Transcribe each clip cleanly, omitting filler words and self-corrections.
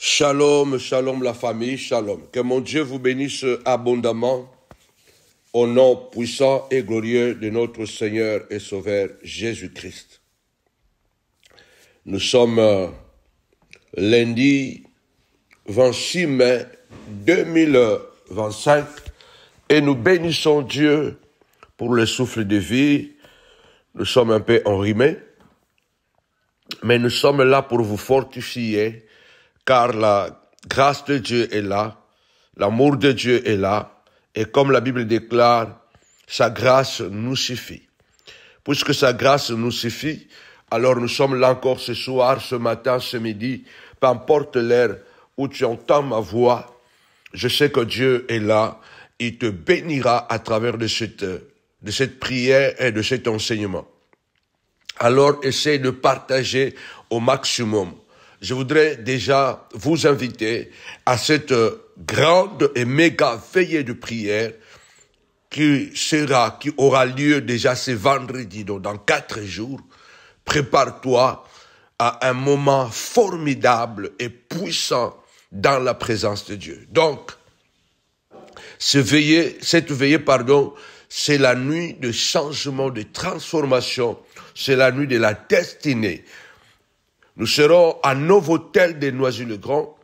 Shalom, shalom la famille, shalom. Que mon Dieu vous bénisse abondamment au nom puissant et glorieux de notre Seigneur et Sauveur Jésus-Christ. Nous sommes lundi 26 mai 2025 et nous bénissons Dieu pour le souffle de vie. Nous sommes un peu enrhumés, mais nous sommes là pour vous fortifier, car la grâce de Dieu est là, l'amour de Dieu est là, et comme la Bible déclare, sa grâce nous suffit. Puisque sa grâce nous suffit, alors nous sommes là encore ce soir, ce matin, ce midi, peu importe l'heure où tu entends ma voix, je sais que Dieu est là, il te bénira à travers de cette prière et de cet enseignement. Alors, essaye de partager au maximum. Je voudrais déjà vous inviter à cette grande et méga veillée de prière qui aura lieu déjà ce vendredi, donc dans 4 jours. Prépare-toi à un moment formidable et puissant dans la présence de Dieu. Donc, cette veillée, c'est la nuit de changement, de transformation. C'est la nuit de la destinée. Nous serons à Novotel de Noisy-le-Grand.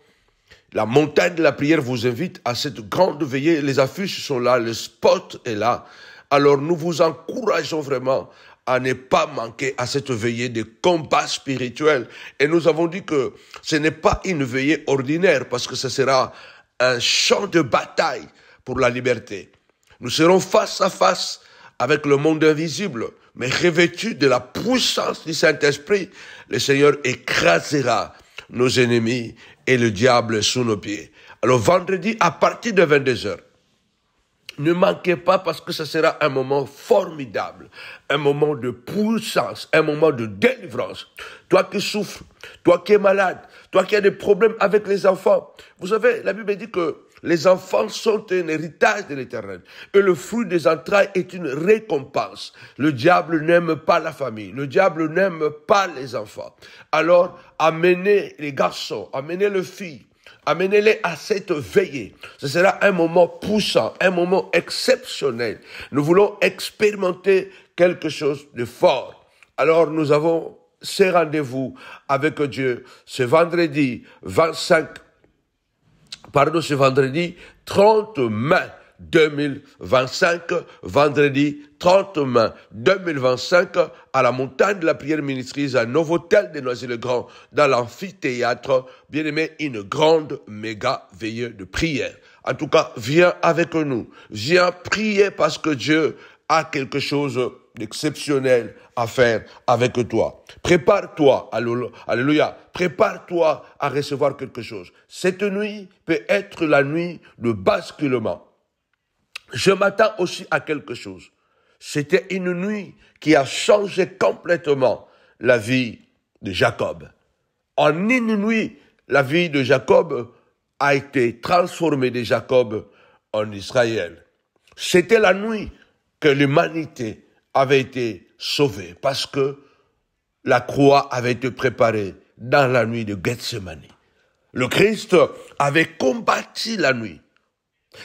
La montagne de la prière vous invite à cette grande veillée. Les affiches sont là, le spot est là. Alors nous vous encourageons vraiment à ne pas manquer à cette veillée de combat spirituel. Et nous avons dit que ce n'est pas une veillée ordinaire parce que ce sera un champ de bataille pour la liberté. Nous serons face à face avec le monde invisible, mais revêtus de la puissance du Saint-Esprit, le Seigneur écrasera nos ennemis et le diable sous nos pieds. Alors vendredi, à partir de 22h, ne manquez pas parce que ce sera un moment formidable, un moment de puissance, un moment de délivrance. Toi qui souffres, toi qui es malade, toi qui as des problèmes avec les enfants. Vous savez, la Bible dit que les enfants sont un héritage de l'Éternel. Et le fruit des entrailles est une récompense. Le diable n'aime pas la famille. Le diable n'aime pas les enfants. Alors, amenez les garçons, amenez les filles, amenez-les à cette veillée. Ce sera un moment puissant, un moment exceptionnel. Nous voulons expérimenter quelque chose de fort. Alors, nous avons ces rendez-vous avec Dieu ce vendredi 30 mai 2025, vendredi 30 mai 2025, à la montagne de la prière ministrise à Novotel de Noisy-le-Grand, dans l'amphithéâtre. Bien-aimé, une grande méga veillée de prière. En tout cas, viens avec nous. Viens prier parce que Dieu a quelque chose d'exceptionnel à faire avec toi. Prépare-toi, alléluia, prépare-toi à recevoir quelque chose. Cette nuit peut être la nuit de basculement. Je m'attends aussi à quelque chose. C'était une nuit qui a changé complètement la vie de Jacob. En une nuit, la vie de Jacob a été transformée de Jacob en Israël. C'était la nuit que l'humanité avait été sauvée parce que la croix avait été préparée dans la nuit de Gethsemane. Le Christ avait combattu la nuit.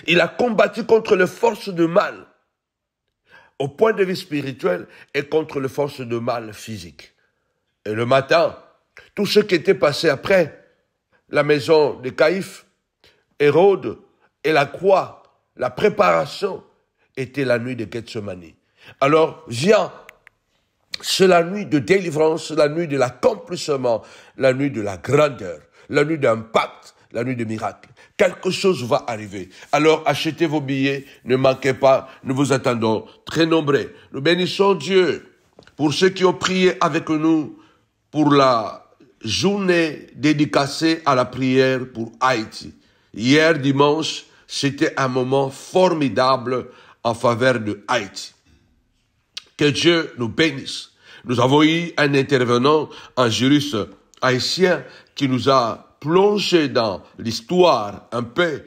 Il a combattu contre les forces de mal au point de vue spirituel et contre les forces de mal physique. Et le matin, tout ce qui était passé après, la maison de Caïphe, Hérode et la croix, la préparation, était la nuit de Gethsemane. Alors, viens, c'est la nuit de délivrance, la nuit de l'accomplissement, la nuit de la grandeur, la nuit d'impact, la nuit de miracle. Quelque chose va arriver. Alors, achetez vos billets, ne manquez pas, nous vous attendons très nombreux. Nous bénissons Dieu pour ceux qui ont prié avec nous pour la journée dédicacée à la prière pour Haïti. Hier, dimanche, c'était un moment formidable en faveur de Haïti. Que Dieu nous bénisse. Nous avons eu un intervenant, un juriste haïtien, qui nous a plongé dans l'histoire un peu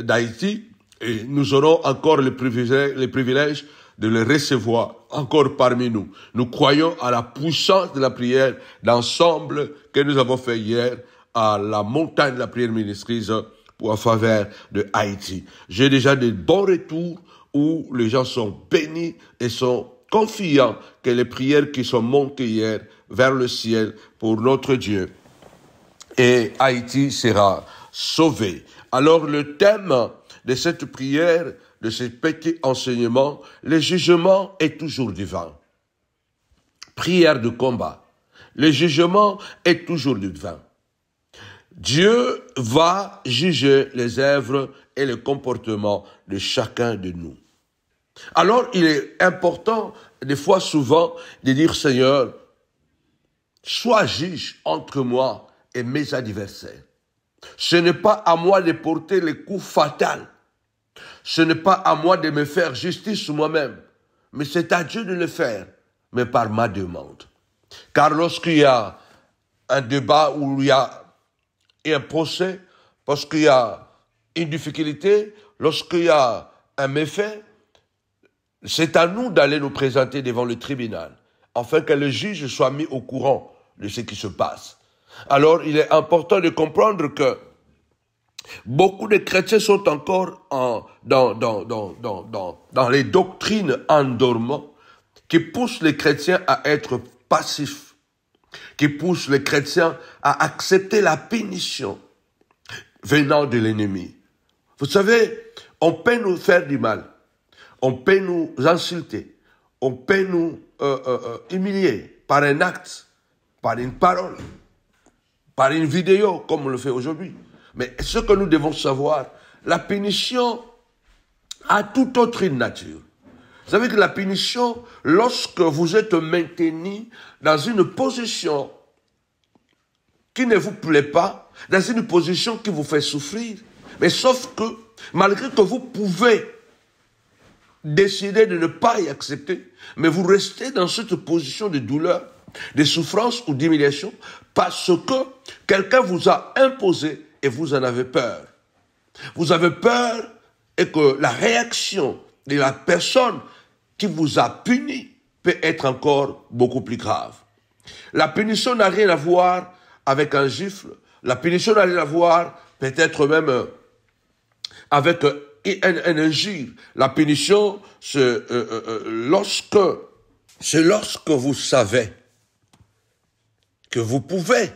d'Haïti, et nous aurons encore le privilège de le recevoir encore parmi nous. Nous croyons à la puissance de la prière d'ensemble que nous avons fait hier à la montagne de la prière ministrise pour en faveur de Haïti. J'ai déjà des bons retours où les gens sont bénis et sont confiants que les prières qui sont montées hier vers le ciel pour notre Dieu et Haïti sera sauvé. Alors le thème de cette prière, de ce petit enseignement, le jugement est toujours divin. Prière de combat. Le jugement est toujours divin. Dieu va juger les œuvres et les comportements de chacun de nous. Alors, il est important, des fois souvent, de dire, Seigneur, sois juge entre moi et mes adversaires. Ce n'est pas à moi de porter les coups fatals. Ce n'est pas à moi de me faire justice moi-même. Mais c'est à Dieu de le faire, mais par ma demande. Car lorsqu'il y a un débat où il y a un procès, parce qu'il y a une difficulté, lorsqu'il y a un méfait, c'est à nous d'aller nous présenter devant le tribunal, afin que le juge soit mis au courant de ce qui se passe. Alors, il est important de comprendre que beaucoup de chrétiens sont encore dans les doctrines endormantes qui poussent les chrétiens à être passifs, qui poussent les chrétiens à accepter la punition venant de l'ennemi. Vous savez, on peut nous faire du mal, on peut nous insulter, on peut nous humilier par un acte, par une parole, par une vidéo, comme on le fait aujourd'hui. Mais ce que nous devons savoir, la punition a toute autre nature. Vous savez que la punition, lorsque vous êtes maintenu dans une position qui ne vous plaît pas, dans une position qui vous fait souffrir, mais sauf que, malgré que vous pouvez décider de ne pas y accepter, mais vous restez dans cette position de douleur, de souffrance ou d'humiliation, parce que quelqu'un vous a imposé et vous en avez peur. Vous avez peur et que la réaction de la personne qui vous a puni peut être encore beaucoup plus grave. La punition n'a rien à voir avec un gifle. La punition n'a rien à voir peut-être même avec un injure. La punition, c'est lorsque vous savez que vous pouvez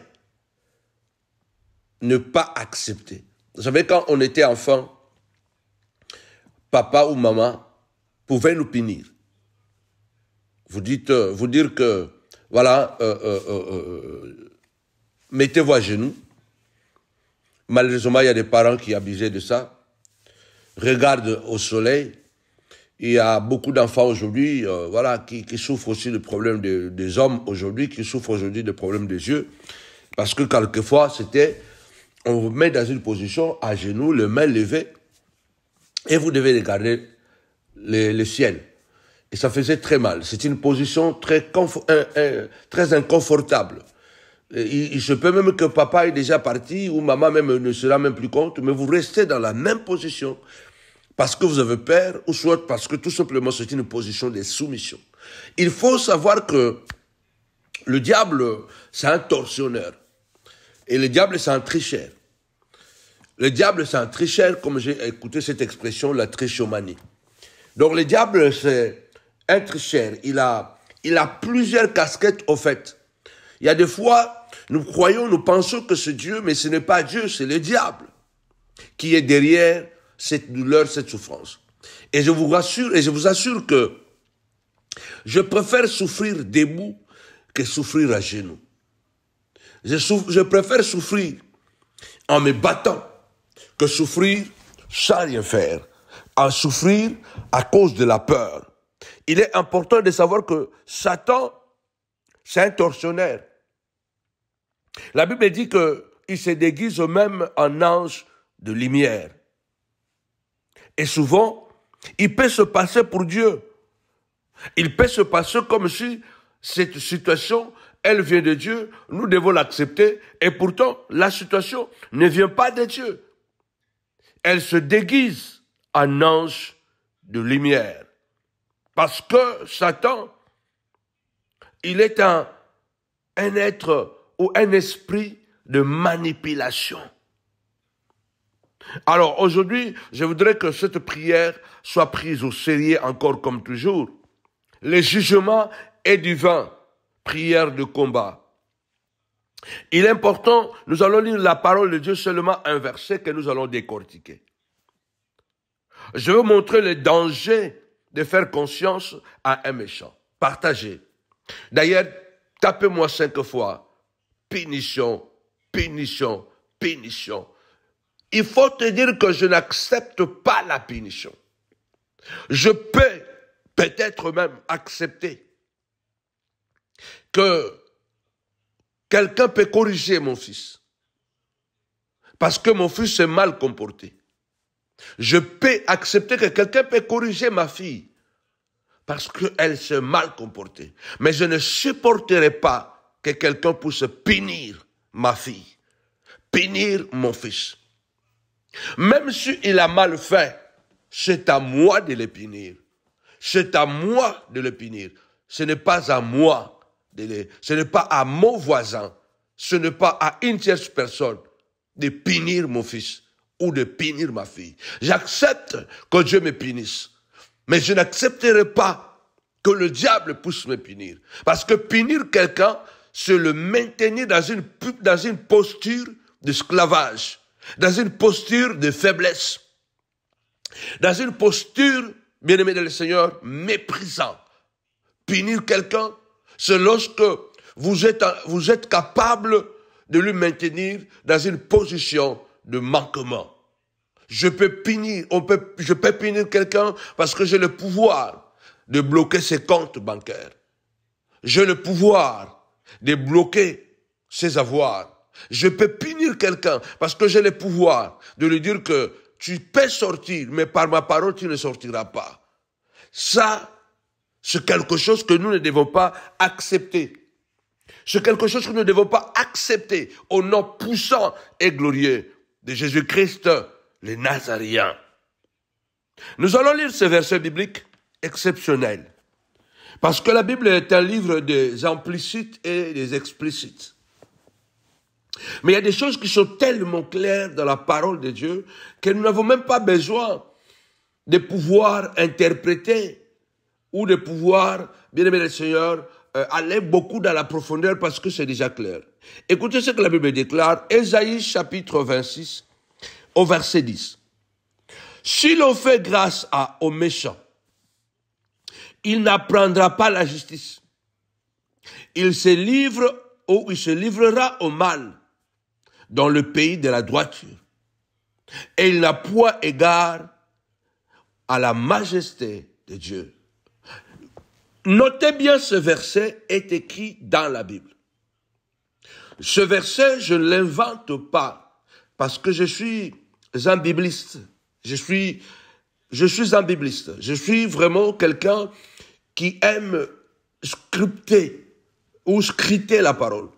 ne pas accepter. Vous savez, quand on était enfant, papa ou maman pouvait nous punir. Vous dire que, voilà, mettez-vous à genoux. Malheureusement, il y a des parents qui abusaient de ça. Regarde au soleil. Il y a beaucoup d'enfants aujourd'hui, voilà, qui souffrent aussi de problèmes des hommes aujourd'hui, qui souffrent aujourd'hui de problèmes des yeux. Parce que quelquefois, on vous met dans une position à genoux, les mains levées, et vous devez regarder le ciel. Et ça faisait très mal. C'est une position très inconfortable. Il se peut même que papa est déjà parti, ou maman même ne se rend même plus compte, mais vous restez dans la même position parce que vous avez peur, ou soit parce que tout simplement c'est une position de soumission. Il faut savoir que le diable, c'est un tortionneur. Et le diable, c'est un tricheur. Le diable, c'est un tricheur, comme j'ai écouté cette expression, la trichomanie. Donc le diable, c'est un tricheur. Il a plusieurs casquettes au fait. Il y a des fois, nous pensons que c'est Dieu, mais ce n'est pas Dieu, c'est le diable qui est derrière cette douleur, cette souffrance. Et je vous rassure, et je vous assure que je préfère souffrir debout que souffrir à genoux. Je préfère souffrir en me battant que souffrir sans rien faire, en souffrir à cause de la peur. Il est important de savoir que Satan, c'est un tortionnaire. La Bible dit qu'il se déguise même en ange de lumière. Et souvent, il peut se passer pour Dieu. Il peut se passer comme si cette situation, elle vient de Dieu, nous devons l'accepter, et pourtant, la situation ne vient pas de Dieu. Elle se déguise en ange de lumière. Parce que Satan, il est un être ou un esprit de manipulation. Alors aujourd'hui, je voudrais que cette prière soit prise au sérieux encore comme toujours. Le jugement est divin, prière de combat. Il est important, nous allons lire la parole de Dieu seulement un verset que nous allons décortiquer. Je veux montrer le danger de faire conscience à un méchant. Partagez. D'ailleurs, tapez-moi 5 fois. Punition, punition, punition. Il faut te dire que je n'accepte pas la punition. Je peux peut-être même accepter que quelqu'un peut corriger mon fils parce que mon fils s'est mal comporté. Je peux accepter que quelqu'un peut corriger ma fille parce qu'elle s'est mal comportée. Mais je ne supporterai pas que quelqu'un puisse punir ma fille, punir mon fils. Même s'il a mal fait, c'est à moi de le punir. C'est à moi de le punir. Ce n'est pas à moi, ce n'est pas à mon voisin, ce n'est pas à une tierce personne de punir mon fils ou de punir ma fille. J'accepte que Dieu me punisse, mais je n'accepterai pas que le diable puisse me punir. Parce que punir quelqu'un, c'est le maintenir dans une posture d'esclavage, dans une posture de faiblesse, dans une posture, bien-aimé dans le Seigneur, méprisant. Punir quelqu'un, c'est lorsque vous êtes capable de lui maintenir dans une position de manquement. Je peux punir quelqu'un parce que j'ai le pouvoir de bloquer ses comptes bancaires. J'ai le pouvoir de bloquer ses avoirs. Je peux punir quelqu'un parce que j'ai le pouvoir de lui dire que tu peux sortir, mais par ma parole, tu ne sortiras pas. Ça, c'est quelque chose que nous ne devons pas accepter. C'est quelque chose que nous ne devons pas accepter au nom puissant et glorieux de Jésus-Christ, le Nazaréen. Nous allons lire ce verset biblique exceptionnel. Parce que la Bible est un livre des implicites et des explicites. Mais il y a des choses qui sont tellement claires dans la parole de Dieu que nous n'avons même pas besoin de pouvoir interpréter ou de pouvoir, bien aimé le Seigneur, aller beaucoup dans la profondeur parce que c'est déjà clair. Écoutez ce que la Bible déclare, Ésaïe chapitre 26, au verset 10. Si l'on fait grâce aux méchants, il n'apprendra pas la justice. Il se livre ou il se livrera au mal dans le pays de la droiture. Et il n'a point égard à la majesté de Dieu. Notez bien, ce verset est écrit dans la Bible. Ce verset, je ne l'invente pas parce que je suis un bibliste. Je suis un bibliste. Je suis vraiment quelqu'un qui aime scripter ou scripter la parole.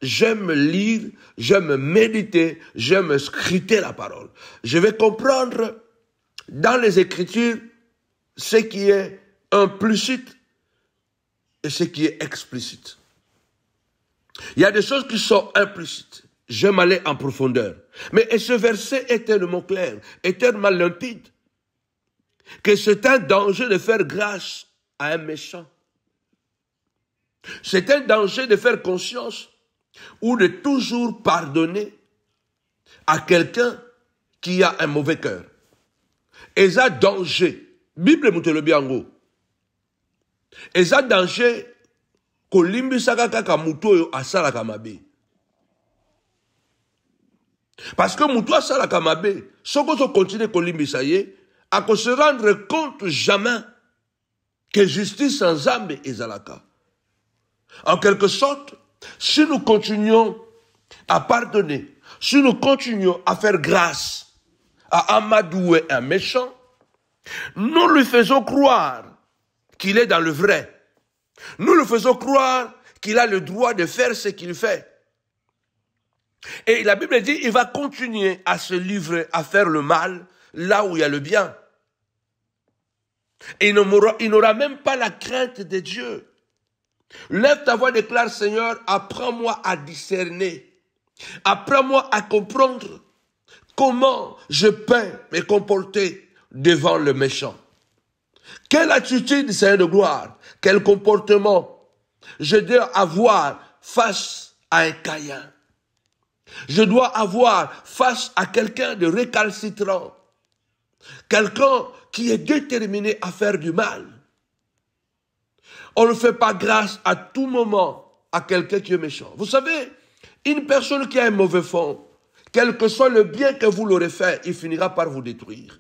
J'aime lire, j'aime méditer, j'aime scripter la parole. Je vais comprendre dans les Écritures ce qui est implicite et ce qui est explicite. Il y a des choses qui sont implicites. J'aime aller en profondeur. Mais ce verset est tellement clair, est tellement limpide, que c'est un danger de faire grâce à un méchant. C'est un danger de faire conscience ou de toujours pardonner à quelqu'un qui a un mauvais cœur. Et ça, danger. Bible mutelo biango. Et ça, danger, kolimbi sakaka kamuto asala kamabe. Parce que muto asala kamabe, soko so continue kolimbi saye, à se rendre compte jamais que justice sans zambe ezalaka. En quelque sorte, si nous continuons à pardonner, si nous continuons à faire grâce à amadouer un méchant, nous lui faisons croire qu'il est dans le vrai. Nous lui faisons croire qu'il a le droit de faire ce qu'il fait. Et la Bible dit, il va continuer à se livrer, à faire le mal là où il y a le bien. Et il n'aura même pas la crainte de Dieu. Lève ta voix, déclare, Seigneur, apprends-moi à discerner Apprends-moi à comprendre comment je peux me comporter devant le méchant. Quelle attitude, Seigneur de gloire, quel comportement je dois avoir face à un Caïn. Je dois avoir face à quelqu'un de récalcitrant. Quelqu'un qui est déterminé à faire du mal. On ne fait pas grâce à tout moment à quelqu'un qui est méchant. Vous savez, une personne qui a un mauvais fond, quel que soit le bien que vous l'aurez fait, il finira par vous détruire.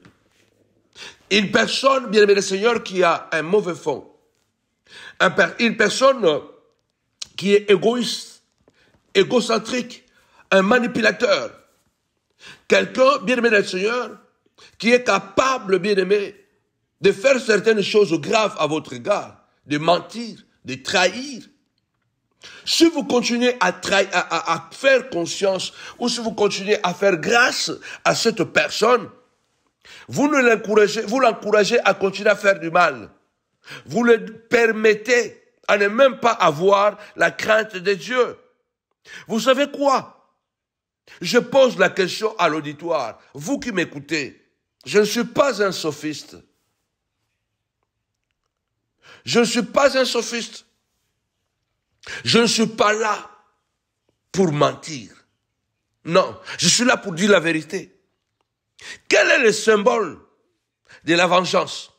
Une personne, bien-aimé le Seigneur, qui a un mauvais fond, une personne qui est égoïste, égocentrique, un manipulateur, quelqu'un, bien-aimé le Seigneur, qui est capable, bien-aimé, de faire certaines choses graves à votre égard, de mentir, de trahir. Si vous continuez à faire conscience, ou si vous continuez à faire grâce à cette personne, vous l'encouragez à continuer à faire du mal. Vous le permettez à ne même pas avoir la crainte de Dieu. Vous savez quoi? Je pose la question à l'auditoire. Vous qui m'écoutez, je ne suis pas un sophiste. Je ne suis pas un sophiste. Je ne suis pas là pour mentir. Non, je suis là pour dire la vérité. Quel est le symbole de la vengeance?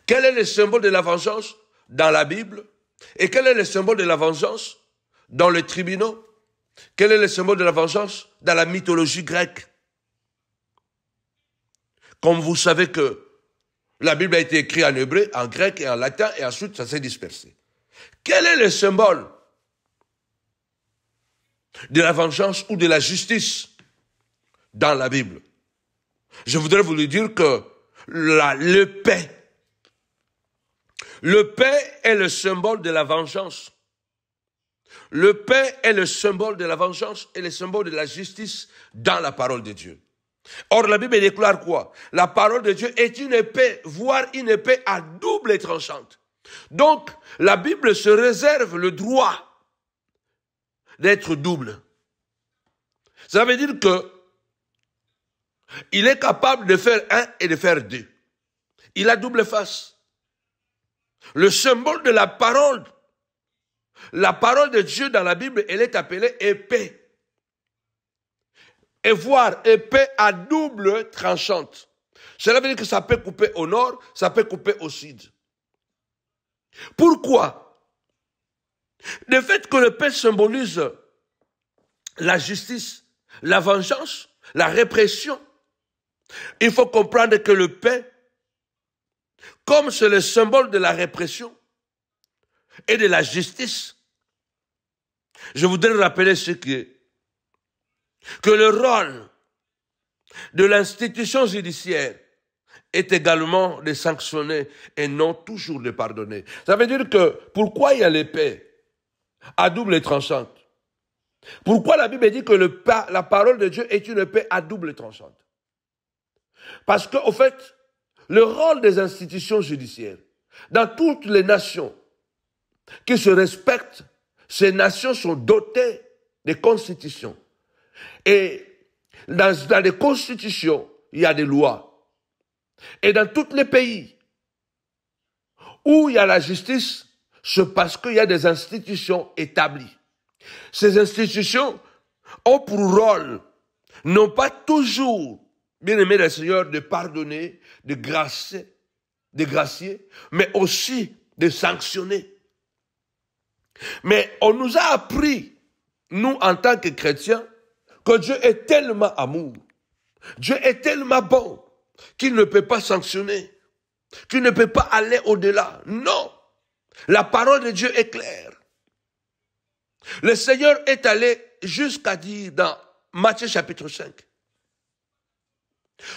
Quel est le symbole de la vengeance dans la Bible? Et quel est le symbole de la vengeance dans les tribunaux? Quel est le symbole de la vengeance dans la mythologie grecque? Comme vous savez que la Bible a été écrite en hébreu, en grec et en latin, et ensuite ça s'est dispersé. Quel est le symbole de la vengeance ou de la justice dans la Bible? Je voudrais vous le dire que l'épée est le symbole de la vengeance. L'épée est le symbole de la vengeance et le symbole de la justice dans la parole de Dieu. Or, la Bible déclare quoi? La parole de Dieu est une épée, voire une épée à double tranchante. Donc, la Bible se réserve le droit d'être double. Ça veut dire que il est capable de faire un et de faire deux. Il a double face. Le symbole de la parole de Dieu dans la Bible, elle est appelée épée. Et voir épée à double tranchante. Cela veut dire que ça peut couper au nord, ça peut couper au sud. Pourquoi? Le fait que l'épée symbolise la justice, la vengeance, la répression, il faut comprendre que l'épée, comme c'est le symbole de la répression et de la justice, je voudrais rappeler que le rôle de l'institution judiciaire est également de sanctionner et non toujours de pardonner. Ça veut dire que pourquoi il y a l'épée à double tranchante? Pourquoi la Bible dit que la parole de Dieu est une épée à double tranchante? Parce qu'au fait, le rôle des institutions judiciaires, dans toutes les nations qui se respectent, ces nations sont dotées de constitutions. Et dans les constitutions, il y a des lois. Et dans tous les pays où il y a la justice, c'est parce qu'il y a des institutions établies. Ces institutions ont pour rôle, non pas toujours, bien aimé le Seigneur, de pardonner, de gracier, mais aussi de sanctionner. Mais on nous a appris, nous en tant que chrétiens, que Dieu est tellement amour, Dieu est tellement bon, qu'il ne peut pas sanctionner, qu'il ne peut pas aller au-delà. Non, la parole de Dieu est claire. Le Seigneur est allé jusqu'à dire dans Matthieu chapitre 5,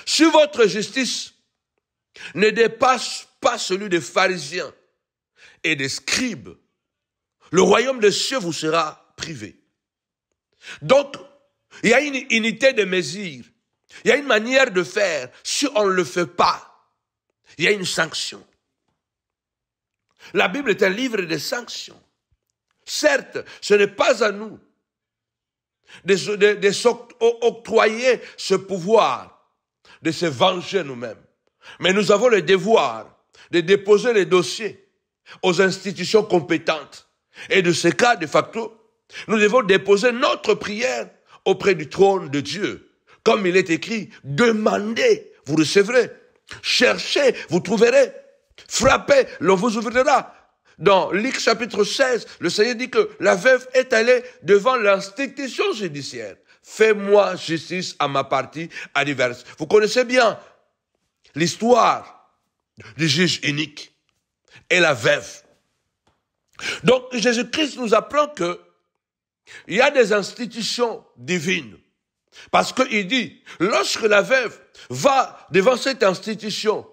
si votre justice ne dépasse pas celui des pharisiens et des scribes, le royaume des cieux vous sera privé. Donc, il y a une unité de mesure, il y a une manière de faire. Si on ne le fait pas, il y a une sanction. La Bible est un livre de sanctions. Certes, ce n'est pas à nous de s'octroyer ce pouvoir, de se venger nous-mêmes. Mais nous avons le devoir de déposer les dossiers aux institutions compétentes. Et de ce cas, de facto, nous devons déposer notre prière auprès du trône de Dieu. Comme il est écrit, demandez, vous recevrez. Cherchez, vous trouverez. Frappez, l'on vous ouvrira. Dans Luc chapitre 16, le Seigneur dit que la veuve est allée devant l'institution judiciaire. Fais-moi justice à ma partie adverse. Vous connaissez bien l'histoire du juge unique et la veuve. Donc Jésus-Christ nous apprend que il y a des institutions divines. Parce qu'il dit, lorsque la veuve va devant cette institution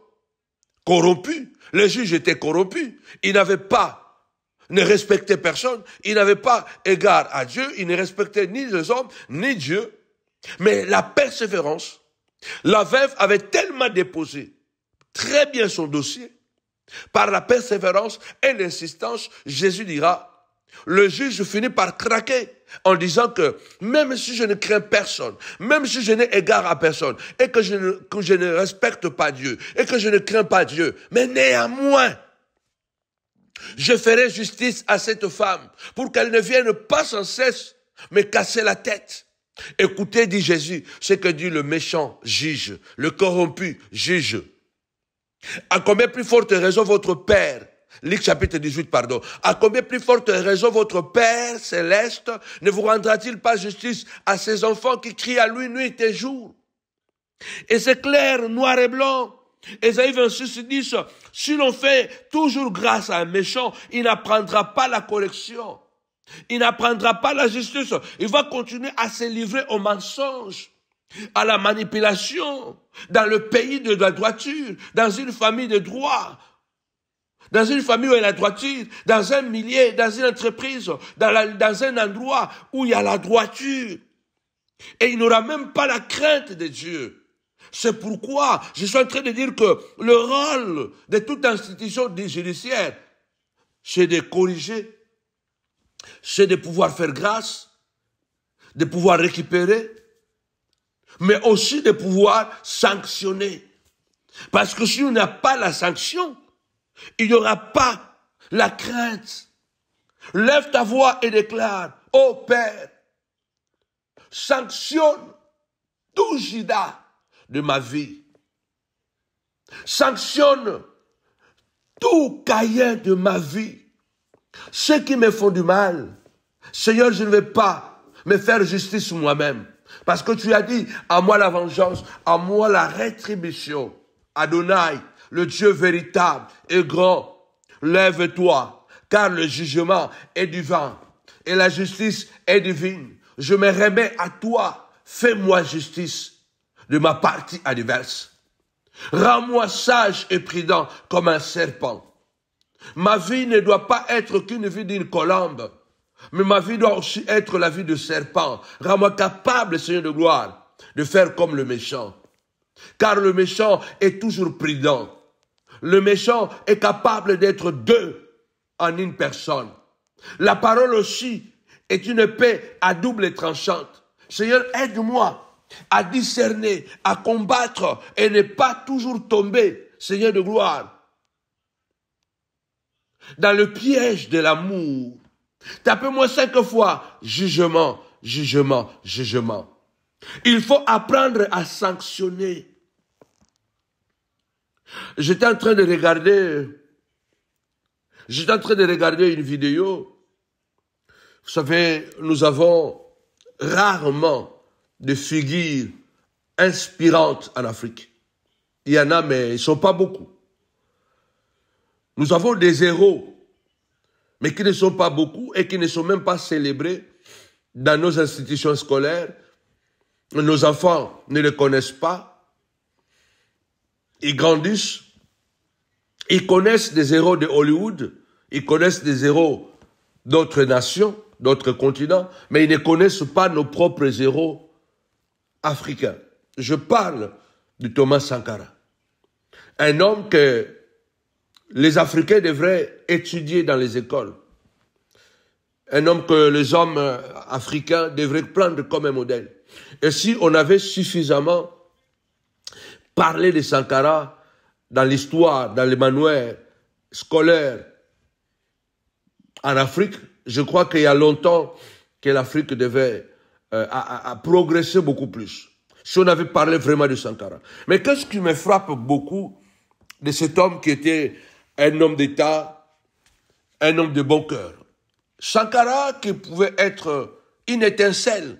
corrompue, le juge était corrompu, il n'avait pas, ne respectait personne, il n'avait pas égard à Dieu, il ne respectait ni les hommes, ni Dieu. Mais la persévérance, la veuve avait tellement déposé très bien son dossier, par la persévérance et l'insistance, Jésus dira, le juge finit par craquer en disant que même si je ne crains personne, même si je n'ai égard à personne, et que je ne respecte pas Dieu, et que je ne crains pas Dieu, mais néanmoins, je ferai justice à cette femme pour qu'elle ne vienne pas sans cesse me casser la tête. Écoutez, dit Jésus, ce que dit le méchant juge, le corrompu juge. À combien plus forte raison votre Père, Luc chapitre 18, pardon, à combien plus forte raison votre Père céleste ne vous rendra-t-il pas justice à ses enfants qui crient à lui nuit et jour? Et c'est clair, noir et blanc. Ésaïe 26 dit, si l'on fait toujours grâce à un méchant, il n'apprendra pas la correction. Il n'apprendra pas la justice. Il va continuer à se livrer au mensonge, à la manipulation, dans le pays de la droiture, dans une famille de droit, dans une famille où il y a la droiture, dans un milieu, dans une entreprise, dans un endroit où il y a la droiture. Et il n'aura même pas la crainte de Dieu. C'est pourquoi je suis en train de dire que le rôle de toute institution judiciaire, c'est de corriger, c'est de pouvoir faire grâce, de pouvoir récupérer, mais aussi de pouvoir sanctionner. Parce que si on n'a pas la sanction, il n'y aura pas la crainte. Lève ta voix et déclare, ô Père, sanctionne tout Judas de ma vie. Sanctionne tout Caïn de ma vie. Ceux qui me font du mal, Seigneur, je ne vais pas me faire justice moi-même. Parce que tu as dit, à moi la vengeance, à moi la rétribution. Adonai, le Dieu véritable et grand, lève-toi, car le jugement est divin et la justice est divine. Je me remets à toi, fais-moi justice de ma partie adverse. Rends-moi sage et prudent comme un serpent. Ma vie ne doit pas être qu'une vie d'une colombe, mais ma vie doit aussi être la vie de serpent. Rends-moi capable, Seigneur de gloire, de faire comme le méchant. Car le méchant est toujours prudent. Le méchant est capable d'être deux en une personne. La parole aussi est une épée à double tranchante. Seigneur, aide-moi à discerner, à combattre et ne pas toujours tomber, Seigneur de gloire, dans le piège de l'amour. Tapez-moi 5 fois, jugement, jugement, jugement. Il faut apprendre à sanctionner. J'étais en train de regarder une vidéo. Vous savez, nous avons rarement de figures inspirantes en Afrique. Il y en a, mais ils ne sont pas beaucoup. Nous avons des héros, mais qui ne sont pas beaucoup et qui ne sont même pas célébrés dans nos institutions scolaires. Nos enfants ne les connaissent pas. Ils grandissent. Ils connaissent des héros de Hollywood. Ils connaissent des héros d'autres nations, d'autres continents, mais ils ne connaissent pas nos propres héros africains. Je parle de Thomas Sankara. Un homme que les Africains devraient étudier dans les écoles. un homme que les hommes africains devraient prendre comme un modèle. Et si on avait suffisamment parlé de Sankara dans l'histoire, dans les manuels scolaires en Afrique, je crois qu'il y a longtemps que l'Afrique devait progresser beaucoup plus. Si on avait parlé vraiment de Sankara. Mais qu'est-ce qui me frappe beaucoup de cet homme qui était un homme d'État, un homme de bon cœur? Sankara, qui pouvait être une étincelle,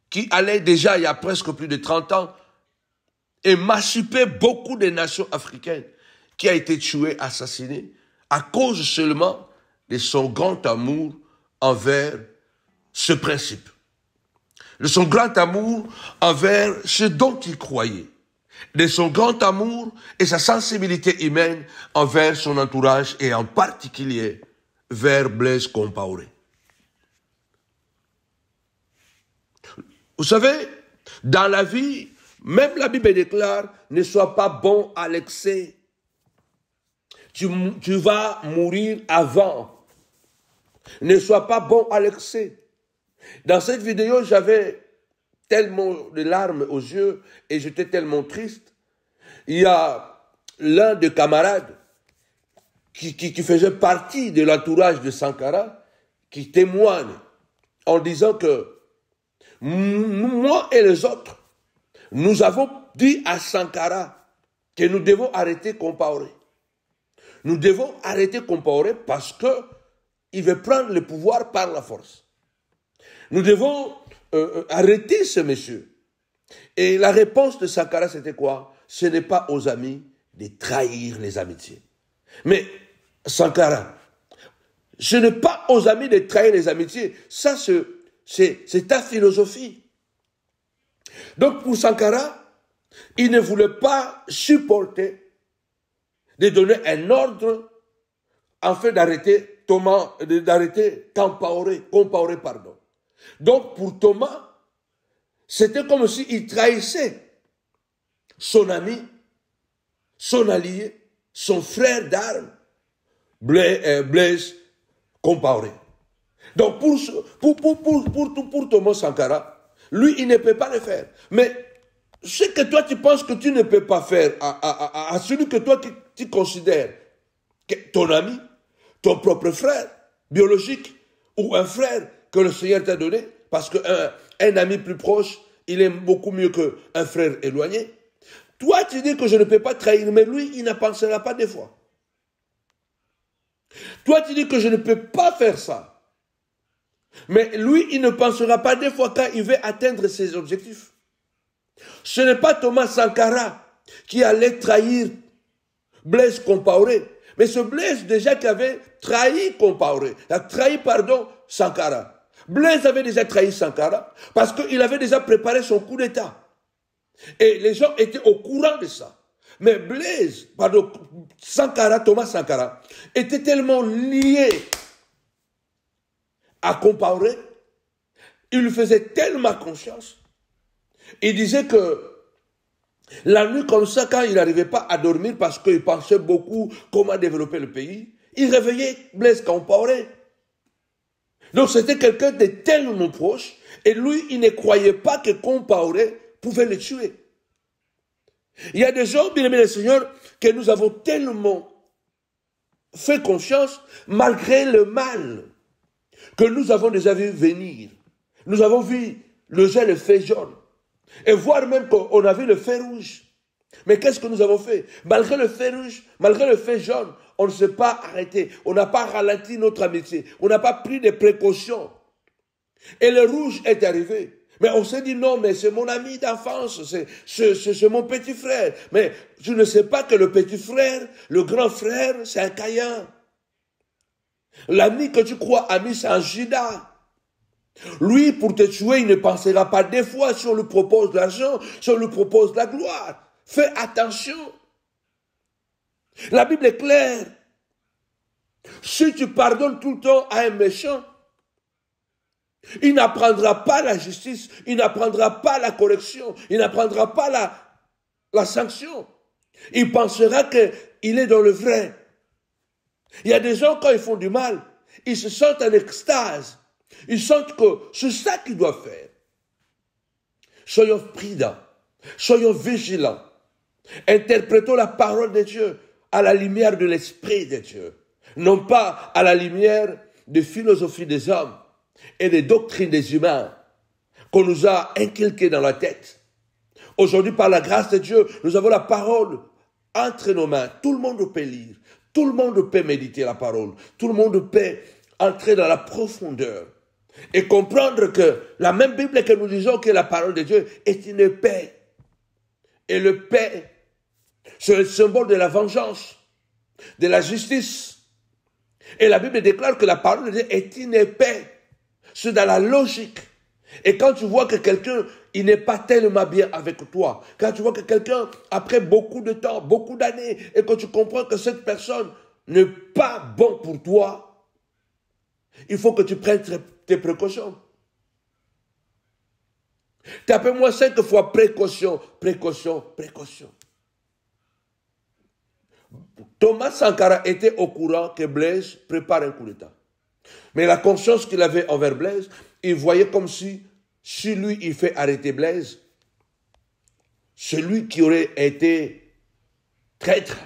qui allait déjà il y a presque plus de 30 ans, émanciper beaucoup de nations africaines, qui a été tué, assassiné, à cause seulement de son grand amour envers ce principe. De son grand amour envers ce dont il croyait. De son grand amour et sa sensibilité humaine envers son entourage et en particulier vers Blaise Compaoré. Vous savez, dans la vie, même la Bible déclare, ne sois pas bon à l'excès. Tu vas mourir avant. Ne sois pas bon à l'excès. Dans cette vidéo, j'avais tellement de larmes aux yeux et j'étais tellement triste. Il y a l'un des camarades qui faisait partie de l'entourage de Sankara qui témoigne en disant que moi et les autres, nous avons dit à Sankara que nous devons arrêter Compaoré. Nous devons arrêter Compaoré parce qu'il veut prendre le pouvoir par la force. Nous devons arrêter ce monsieur. Et la réponse de Sankara, c'était quoi? Ce n'est pas aux amis de trahir les amitiés. Mais Sankara, ce n'est pas aux amis de trahir les amitiés. Ça, c'est ta philosophie. Donc pour Sankara, il ne voulait pas supporter de donner un ordre afin d'arrêter Compaoré. Donc pour Thomas, c'était comme s'il trahissait son ami, son allié, son frère d'armes, Blaise Compaoré. Donc pour Thomas Sankara, lui, il ne peut pas le faire. Mais ce que toi tu penses que tu ne peux pas faire à celui que toi tu considères que ton ami, ton propre frère biologique ou un frère que le Seigneur t'a donné, parce qu'un ami plus proche, il est beaucoup mieux qu'un frère éloigné. Toi, tu dis que je ne peux pas trahir, mais lui, il ne pensera pas des fois. Toi, tu dis que je ne peux pas faire ça. Mais lui, il ne pensera pas des fois quand il veut atteindre ses objectifs. Ce n'est pas Thomas Sankara qui allait trahir Blaise Compaoré, mais ce Blaise déjà qui avait trahi Compaoré, Sankara. Blaise avait déjà trahi Sankara parce qu'il avait déjà préparé son coup d'État. Et les gens étaient au courant de ça. Mais Thomas Sankara, était tellement lié à Compaoré, il lui faisait tellement confiance. Il disait que la nuit comme ça, quand il n'arrivait pas à dormir parce qu'il pensait beaucoup comment développer le pays, il réveillait Blaise Compaoré. Donc c'était quelqu'un de tellement proche, et lui, il ne croyait pas que Compaoré pouvait le tuer. Il y a des gens, bien aimés le Seigneur, que nous avons tellement fait confiance, malgré le mal que nous avons déjà vu venir. Nous avons vu le feu jaune, et voire même qu'on a vu le feu rouge. Mais qu'est-ce que nous avons fait? Malgré le feu rouge, malgré le feu jaune, on ne s'est pas arrêté, on n'a pas ralenti notre amitié, on n'a pas pris des précautions. Et le rouge est arrivé. Mais on s'est dit non, mais c'est mon ami d'enfance, c'est mon petit frère. Mais je ne sais pas que le petit frère, le grand frère, c'est un Caïn. L'ami que tu crois ami, c'est un Judas. Lui, pour te tuer, il ne pensera pas des fois si on lui propose de l'argent, si on lui propose de la gloire. Fais attention. La Bible est claire. Si tu pardonnes tout le temps à un méchant, il n'apprendra pas la justice, il n'apprendra pas la correction, il n'apprendra pas la sanction. Il pensera qu'il est dans le vrai. Il y a des gens, quand ils font du mal, Ils se sentent en extase. Ils sentent que c'est ça qu'ils doivent faire. Soyons prudents. Soyons vigilants. Interprétons la parole de Dieu à la lumière de l'Esprit de Dieu. Non pas à la lumière des philosophies des hommes et des doctrines des humains qu'on nous a inculquées dans la tête. Aujourd'hui, par la grâce de Dieu, nous avons la parole entre nos mains. Tout le monde peut lire. Tout le monde peut méditer la parole. Tout le monde peut entrer dans la profondeur et comprendre que la même Bible que nous disons que la parole de Dieu est une paix. Et le paix, c'est le symbole de la vengeance, de la justice. Et la Bible déclare que la parole de Dieu est une paix. C'est dans la logique. Et quand tu vois que quelqu'un, il n'est pas tellement bien avec toi, quand tu vois que quelqu'un, après beaucoup de temps, beaucoup d'années, et que tu comprends que cette personne n'est pas bon pour toi, il faut que tu prennes tes précautions. Tapez-moi 5 fois précaution, précaution, précaution. Thomas Sankara était au courant que Blaise prépare un coup d'État. Mais la conscience qu'il avait envers Blaise, il voyait comme si lui, il fait arrêter Blaise, celui qui aurait été traître,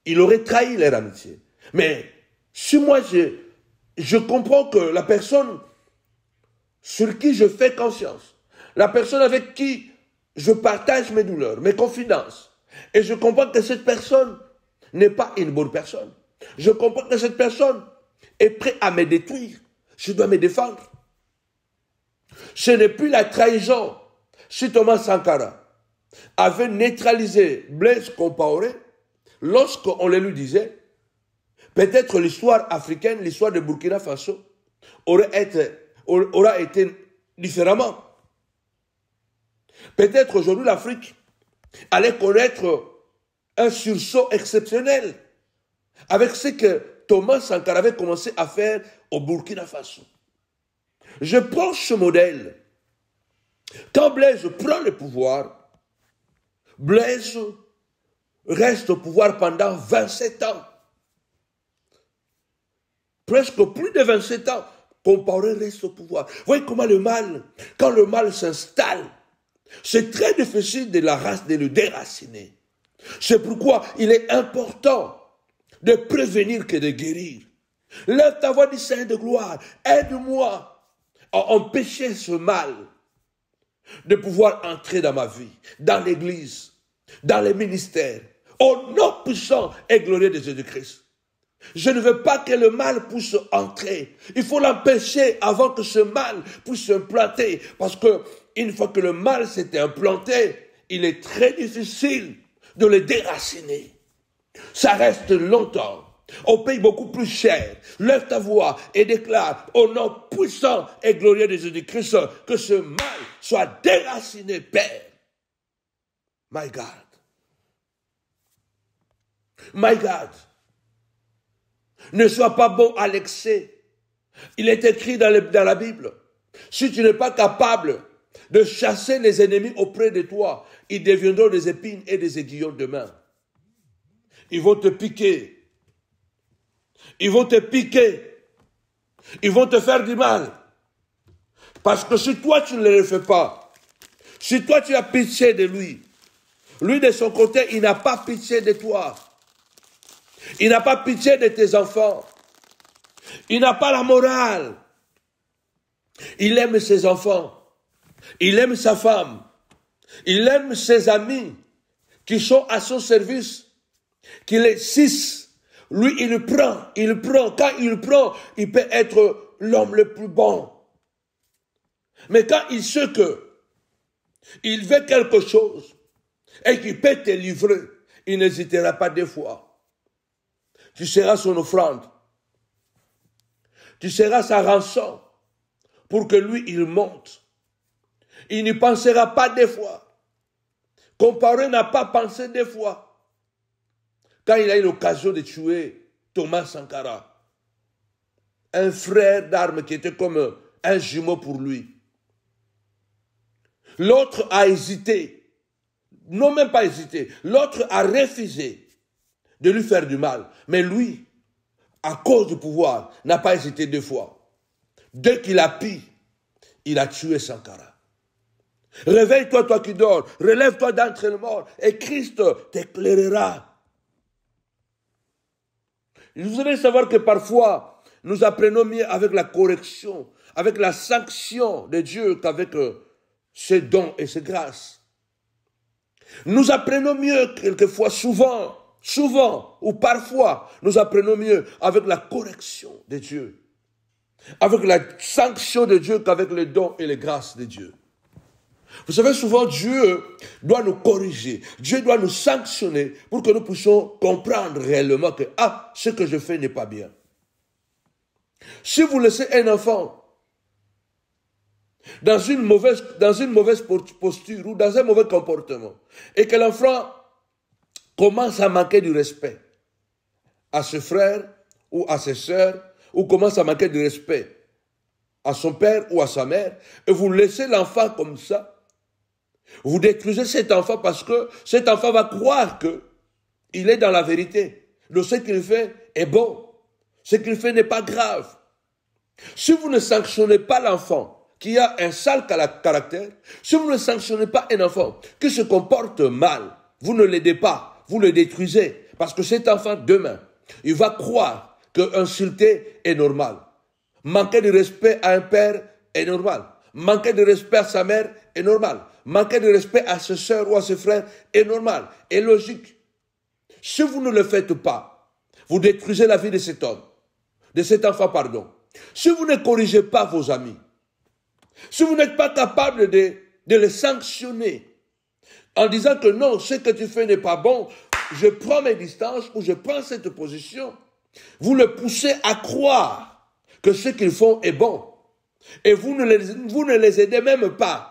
il aurait trahi leur amitié. Mais si moi, je comprends que la personne sur qui je fais conscience, la personne avec qui je partage mes douleurs, mes confidences, et je comprends que cette personne n'est pas une bonne personne, je comprends que cette personne est prête à me détruire, je dois me défendre. Ce n'est plus la trahison. Si Thomas Sankara avait neutralisé Blaise Compaoré, lorsqu'on le lui disait, peut-être l'histoire africaine, l'histoire de Burkina Faso, aura été différemment. Peut-être aujourd'hui l'Afrique allait connaître un sursaut exceptionnel avec ce que Thomas Sankara avait commencé à faire au Burkina Faso. Je prends ce modèle. Quand Blaise prend le pouvoir, Blaise reste au pouvoir pendant 27 ans. Presque plus de 27 ans, Compaoré reste au pouvoir. Vous voyez comment le mal, quand le mal s'installe, c'est très difficile de le déraciner. C'est pourquoi il est important de prévenir que de guérir. Lève ta voix, dit Seigneur de gloire, aide-moi à empêcher ce mal de pouvoir entrer dans ma vie, dans l'église, dans les ministères, au nom puissant et glorieux de Jésus-Christ. Je ne veux pas que le mal puisse entrer. Il faut l'empêcher avant que ce mal puisse s'implanter. Parce que une fois que le mal s'est implanté, il est très difficile de le déraciner. Ça reste longtemps. On paye beaucoup plus cher. Lève ta voix et déclare au nom puissant et glorieux de Jésus-Christ que ce mal soit déraciné, Père. My God. My God. Ne sois pas bon à l'excès. Il est écrit dans la Bible. Si tu n'es pas capable de chasser les ennemis auprès de toi, ils deviendront des épines et des aiguillons de main. Ils vont te piquer. Ils vont te piquer. Ils vont te faire du mal. Parce que si toi tu ne le fais pas, si toi tu as pitié de lui, lui de son côté, il n'a pas pitié de toi. Il n'a pas pitié de tes enfants. Il n'a pas la morale. Il aime ses enfants. Il aime sa femme. Il aime ses amis qui sont à son service, qui les cissent. Lui, il prend. Quand il prend, il peut être l'homme le plus bon. Mais quand il sait que il veut quelque chose et qu'il peut te livrer, il n'hésitera pas deux fois. Tu seras son offrande. Tu seras sa rançon pour que lui, il monte. Il n'y pensera pas deux fois. Compaoré n'a pas pensé deux fois. Quand il a eu l'occasion de tuer Thomas Sankara, un frère d'armes qui était comme un jumeau pour lui. L'autre a hésité. Non, même pas hésité. L'autre a refusé de lui faire du mal. Mais lui, à cause du pouvoir, n'a pas hésité 2 fois. Dès qu'il a pris, il a tué Sankara. Réveille-toi, toi qui dors, relève-toi d'entre les morts, et Christ t'éclairera. Vous allez savoir que parfois, nous apprenons mieux avec la correction, avec la sanction de Dieu qu'avec ses dons et ses grâces. Nous apprenons mieux quelquefois, souvent, ou parfois, nous apprenons mieux avec la correction de Dieu, avec la sanction de Dieu qu'avec les dons et les grâces de Dieu. Vous savez, souvent, Dieu doit nous corriger, Dieu doit nous sanctionner pour que nous puissions comprendre réellement que, ce que je fais n'est pas bien. Si vous laissez un enfant dans une mauvaise posture ou dans un mauvais comportement, et que l'enfant commence à manquer du respect à ses frères ou à ses sœurs, ou commence à manquer du respect à son père ou à sa mère, et vous laissez l'enfant comme ça, vous détruisez cet enfant parce que cet enfant va croire qu'il est dans la vérité. Donc ce qu'il fait est bon. Ce qu'il fait n'est pas grave. Si vous ne sanctionnez pas l'enfant qui a un sale caractère, si vous ne sanctionnez pas un enfant qui se comporte mal, vous ne l'aidez pas, vous le détruisez. Parce que cet enfant, demain, il va croire qu'insulter est normal. Manquer de respect à un père est normal. Manquer de respect à sa mère est normal. Manquer de respect à ses soeurs ou à ses frères est normal, est logique. Si vous ne le faites pas, vous détruisez la vie de cet homme, de cet enfant, pardon. Si vous ne corrigez pas vos amis, si vous n'êtes pas capable de les sanctionner en disant que non, ce que tu fais n'est pas bon, je prends mes distances ou je prends cette position, vous le poussez à croire que ce qu'ils font est bon. Et vous ne les aidez même pas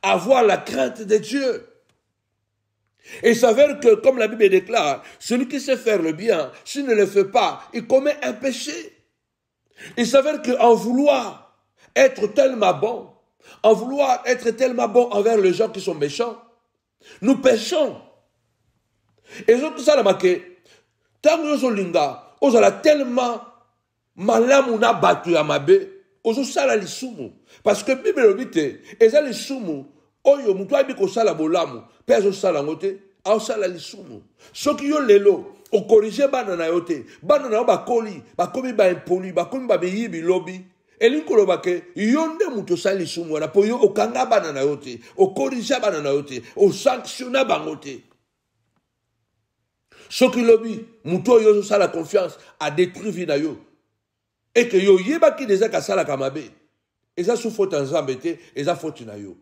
à avoir la crainte de Dieu. Et il s'avère que, comme la Bible déclare, celui qui sait faire le bien, s'il ne le fait pas, il commet un péché. Il s'avère qu'en vouloir être tellement bon, en vouloir être tellement bon envers les gens qui sont méchants, nous péchons. Et tout ça, tant que nous linga, on a tellement malamu na batu ya mabe, ozo sala lisumu. Parce que Bible obite, eza lisumu, oyo mutu abi ko sala bolamu, pe ozo sala ngote, a sala lisumu. Soki yo lelo, o corriger banana yote, banana ba koli, ba komi ba impoli, ba komi ba beyibi lobi. Elinkolo bake, yonde mutu sala lisumu, wana po yo okanga banana yote, o corriger banana yote, o sanctionna bangote. Soki lobi, mutu yo sala confiance, a détruit vie na yo. Et que yo yeba ki déjà kasala kamabe. Et ça sous faute en zambete, et ça faute na yo.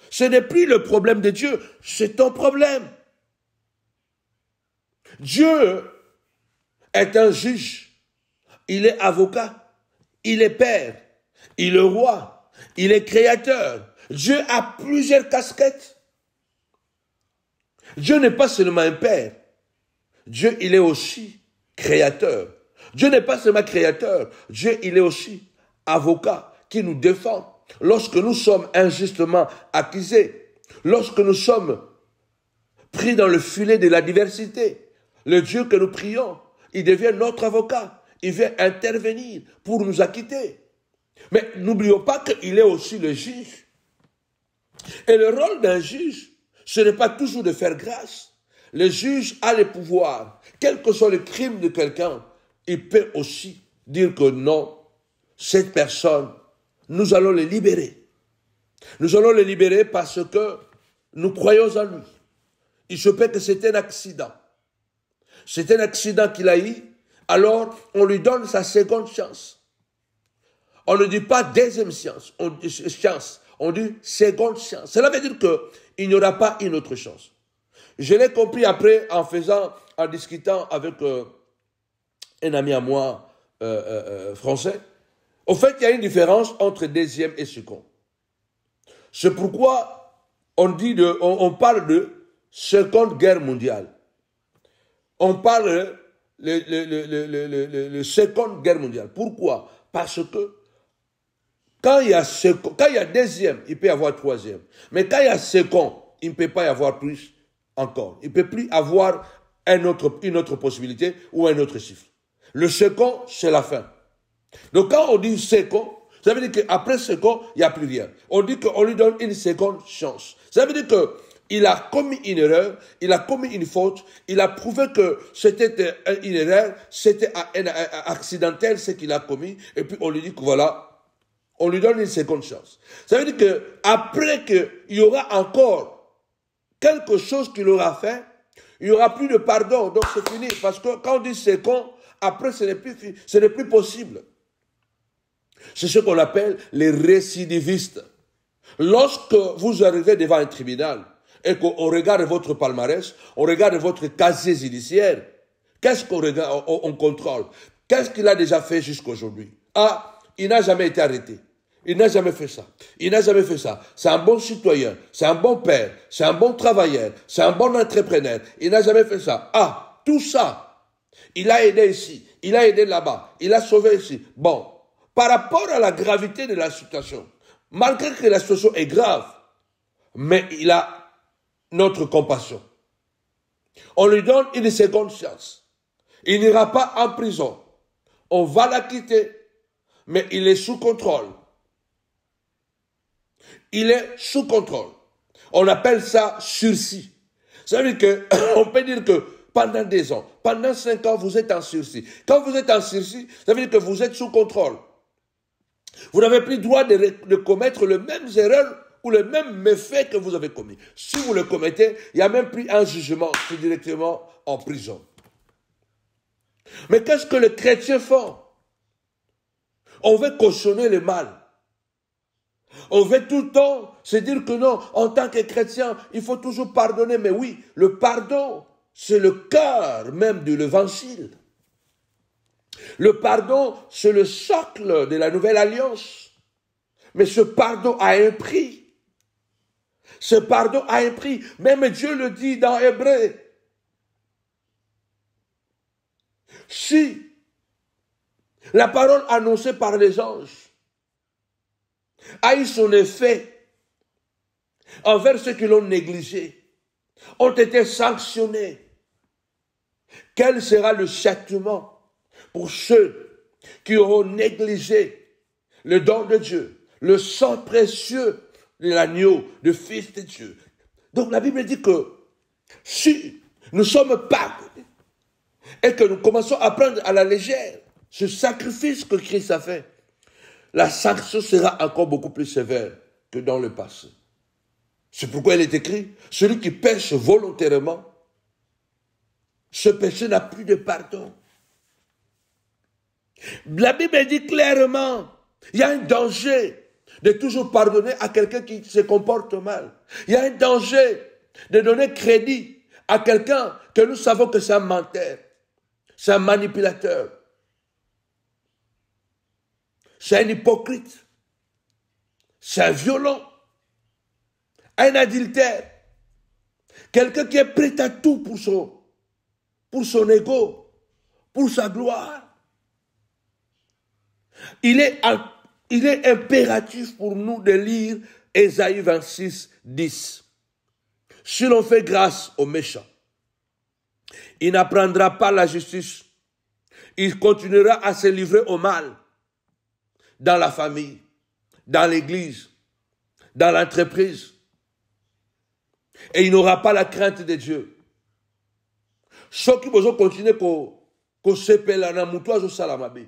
Ce n'est plus le problème de Dieu, c'est ton problème. Dieu est un juge, il est avocat, il est père, il est roi, il est créateur. Dieu a plusieurs casquettes. Dieu n'est pas seulement un père, Dieu il est aussi créateur. Dieu n'est pas seulement créateur, Dieu il est aussi avocat qui nous défend lorsque nous sommes injustement accusés, lorsque nous sommes pris dans le filet de la diversité. Le Dieu que nous prions, il devient notre avocat, il vient intervenir pour nous acquitter. Mais n'oublions pas qu'il est aussi le juge. Et le rôle d'un juge, ce n'est pas toujours de faire grâce. Le juge a le pouvoir, quel que soit le crime de quelqu'un, il peut aussi dire que non, cette personne, nous allons le libérer. Nous allons le libérer parce que nous croyons en lui. Il se peut que c'est un accident. C'est un accident qu'il a eu, alors on lui donne sa seconde chance. On ne dit pas deuxième chance, on dit seconde chance. Cela veut dire qu'il n'y aura pas une autre chance. Je l'ai compris après en discutant avec un ami à moi français. Au fait, il y a une différence entre deuxième et second. C'est pourquoi on parle de Seconde Guerre mondiale. On parle de Seconde Guerre mondiale. Pourquoi? Parce que quand il y a deuxième, il peut y avoir troisième. Mais quand il y a second, il ne peut pas y avoir plus encore. Il ne peut plus avoir une autre possibilité ou un autre chiffre. Le second, c'est la fin. Donc quand on dit second, ça veut dire qu'après second, il n'y a plus rien. On dit qu'on lui donne une seconde chance. Ça veut dire qu'il a commis une erreur, il a commis une faute, il a prouvé que c'était une erreur, c'était accidentel ce qu'il a commis, et puis on lui dit que voilà, on lui donne une seconde chance. Ça veut dire qu'après qu'il y aura encore quelque chose qu'il aura fait, il n'y aura plus de pardon, donc c'est fini. Parce que quand on dit second, après ce n'est plus possible. C'est ce qu'on appelle les récidivistes. Lorsque vous arrivez devant un tribunal et qu'on regarde votre palmarès, on regarde votre casier judiciaire, qu'est-ce qu'on regarde, on contrôle? Qu'est-ce qu'il a déjà fait jusqu'aujourd'hui? Ah, il n'a jamais été arrêté. Il n'a jamais fait ça. Il n'a jamais fait ça. C'est un bon citoyen, c'est un bon père, c'est un bon travailleur, c'est un bon entrepreneur. Il n'a jamais fait ça. Ah, tout ça, il a aidé ici, il a aidé là-bas, il a sauvé ici. Bon, par rapport à la gravité de la situation, malgré que la situation est grave, mais il a notre compassion. On lui donne une seconde chance. Il n'ira pas en prison. On va l'acquitter, mais il est sous contrôle. Il est sous contrôle. On appelle ça sursis. Ça veut dire qu'on peut dire que pendant 2 ans, pendant 5 ans, vous êtes en sursis. Quand vous êtes en sursis, ça veut dire que vous êtes sous contrôle. Vous n'avez plus le droit de commettre les mêmes erreurs ou les mêmes méfaits que vous avez commis. Si vous le commettez, il n'y a même plus un jugement, c'est directement en prison. Mais qu'est-ce que les chrétiens font? On veut cautionner le mal. On veut tout le temps se dire que non, en tant que chrétien, il faut toujours pardonner. Mais oui, le pardon, c'est le cœur même de l'évangile. Le pardon, c'est le socle de la nouvelle alliance. Mais ce pardon a un prix. Ce pardon a un prix. Même Dieu le dit dans Hébreu. Si la parole annoncée par les anges a eu son effet envers ceux qui l'ont négligé, ont été sanctionnés, quel sera le châtiment pour ceux qui auront négligé le don de Dieu, le sang précieux de l'agneau, du Fils de Dieu? Donc la Bible dit que si nous sommes pardonnés et que nous commençons à prendre à la légère ce sacrifice que Christ a fait, la sanction sera encore beaucoup plus sévère que dans le passé. C'est pourquoi il est écrit, celui qui pêche volontairement, ce péché n'a plus de pardon. La Bible dit clairement, il y a un danger de toujours pardonner à quelqu'un qui se comporte mal. Il y a un danger de donner crédit à quelqu'un que nous savons que c'est un menteur, c'est un manipulateur, c'est un hypocrite, c'est un violent, un adultère, quelqu'un qui est prêt à tout pour son ego, pour sa gloire. Il est impératif pour nous de lire Ésaïe 26, 10. Si l'on fait grâce au méchant, il n'apprendra pas la justice. Il continuera à se livrer au mal dans la famille, dans l'église, dans l'entreprise. Et il n'aura pas la crainte de Dieu. Ceux qui vont continuer à s'épeler dans moutoise au salamabé.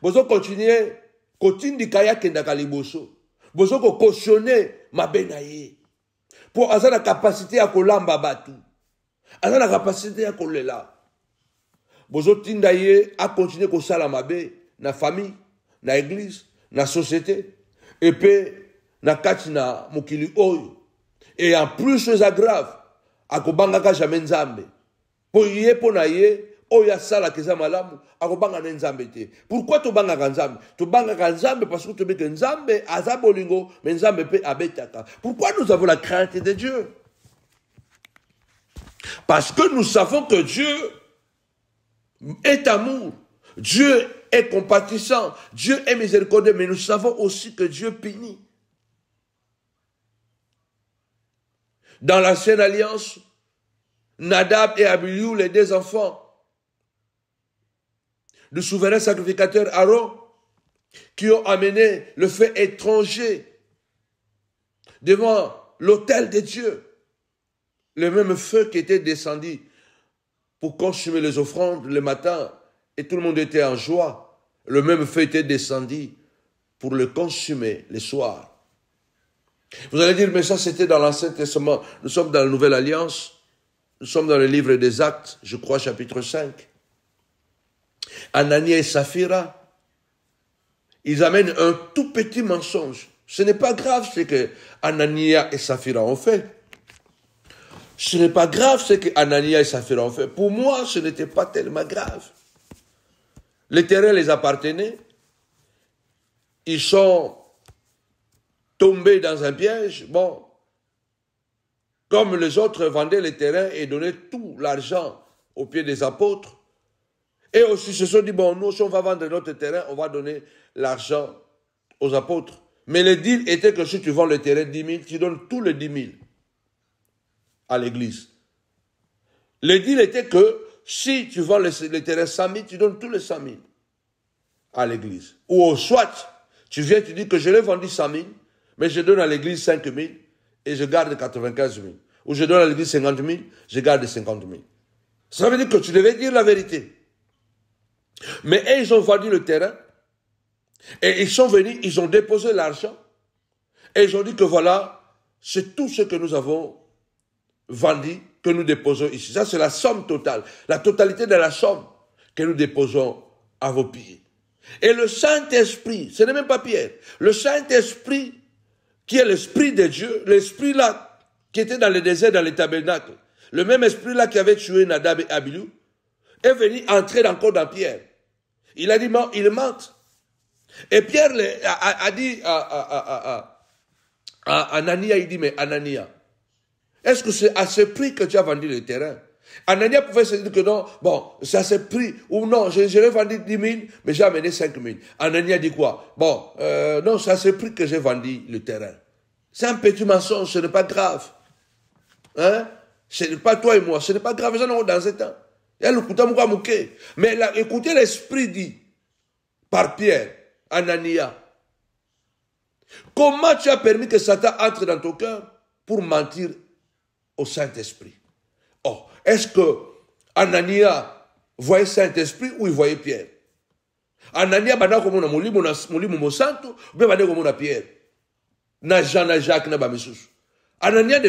Vous continuez, continue kaya kendaka liboso. Vous cautionner ma benaye. Pour avoir la capacité à kolamba batu. Avoir la capacité à kolela. Vous tindaye à continuer à salamabé na famille, na église, na société. Et puis, na kati na mukili oyo. Et en plus, c'est aggrave. À kobanga jamais nzambe. Pour yé pour naye. Oya sala keza malamu akobanga na nzambe te. Pourquoi to banga nzambe? To banga nzambe parce que to beke nzambe azabolingo mais nzambe pe abetaka. Pourquoi nous avons la crainte de Dieu? Parce que nous savons que Dieu est amour. Dieu est compatissant. Dieu est miséricordieux, mais nous savons aussi que Dieu punit. Dans l'ancienne alliance, Nadab et Abihu, les 2 enfants, du souverain sacrificateur Aaron, qui ont amené le feu étranger devant l'autel de Dieu. Le même feu qui était descendu pour consumer les offrandes le matin, et tout le monde était en joie. Le même feu était descendu pour le consumer le soir. Vous allez dire, mais ça c'était dans l'Ancien Testament. Nous sommes dans la Nouvelle Alliance. Nous sommes dans le livre des Actes, je crois, chapitre 5. Anania et Saphira, ils amènent un tout petit mensonge. Ce n'est pas grave ce que Anania et Saphira ont fait. Ce n'est pas grave ce que Anania et Saphira ont fait. Pour moi, ce n'était pas tellement grave. Les terrains les appartenaient. Ils sont tombés dans un piège. Bon, comme les autres vendaient les terrains et donnaient tout l'argent aux pieds des apôtres. Et aussi se sont dit, bon, nous, si on va vendre notre terrain, on va donner l'argent aux apôtres. Mais le deal était que si tu vends le terrain 10 000, tu donnes tous les 10 000 à l'église. Le deal était que si tu vends le terrain 100 000, tu donnes tous les 100 000 à l'église. Ou soit, tu viens, tu dis que je l'ai vendu 100 000, mais je donne à l'église 5 000 et je garde 95 000. Ou je donne à l'église 50 000, je garde 50 000. Ça veut dire que tu devais dire la vérité. Mais ils ont vendu le terrain et ils sont venus, ils ont déposé l'argent et ils ont dit que voilà, c'est tout ce que nous avons vendu que nous déposons ici. Ça, c'est la somme totale, la totalité de la somme que nous déposons à vos pieds. Et le Saint-Esprit, ce n'est même pas Pierre, le Saint-Esprit qui est l'Esprit de Dieu, l'Esprit là qui était dans le désert, dans les tabernacles, le même Esprit là qui avait tué Nadab et Abihu, est venu entrer encore dans Pierre. Il a dit, non, il mente. Et Pierre a dit à Anania, il dit, mais Anania, est-ce que c'est à ce prix que tu as vendu le terrain? Anania pouvait se dire que non, bon, c'est à ce prix, ou non, je l'ai vendu 10 000, mais j'ai amené 5 000. Anania dit quoi? Bon, non, c'est à ce prix que j'ai vendu le terrain. C'est un petit mensonge, ce n'est pas grave. Hein? Ce n'est pas toi et moi, ce n'est pas grave, nous sommes dans ce temps. Mais là, écoutez l'esprit dit par Pierre, Anania. Comment tu as permis que Satan entre dans ton cœur pour mentir au Saint-Esprit? Oh, est-ce que Anania voyait Saint-Esprit ou il voyait Pierre? Anania, bana comme on a mon santo, bien bana comme on a Pierre. Na Jean, na Jacques, na Bamessus. Anania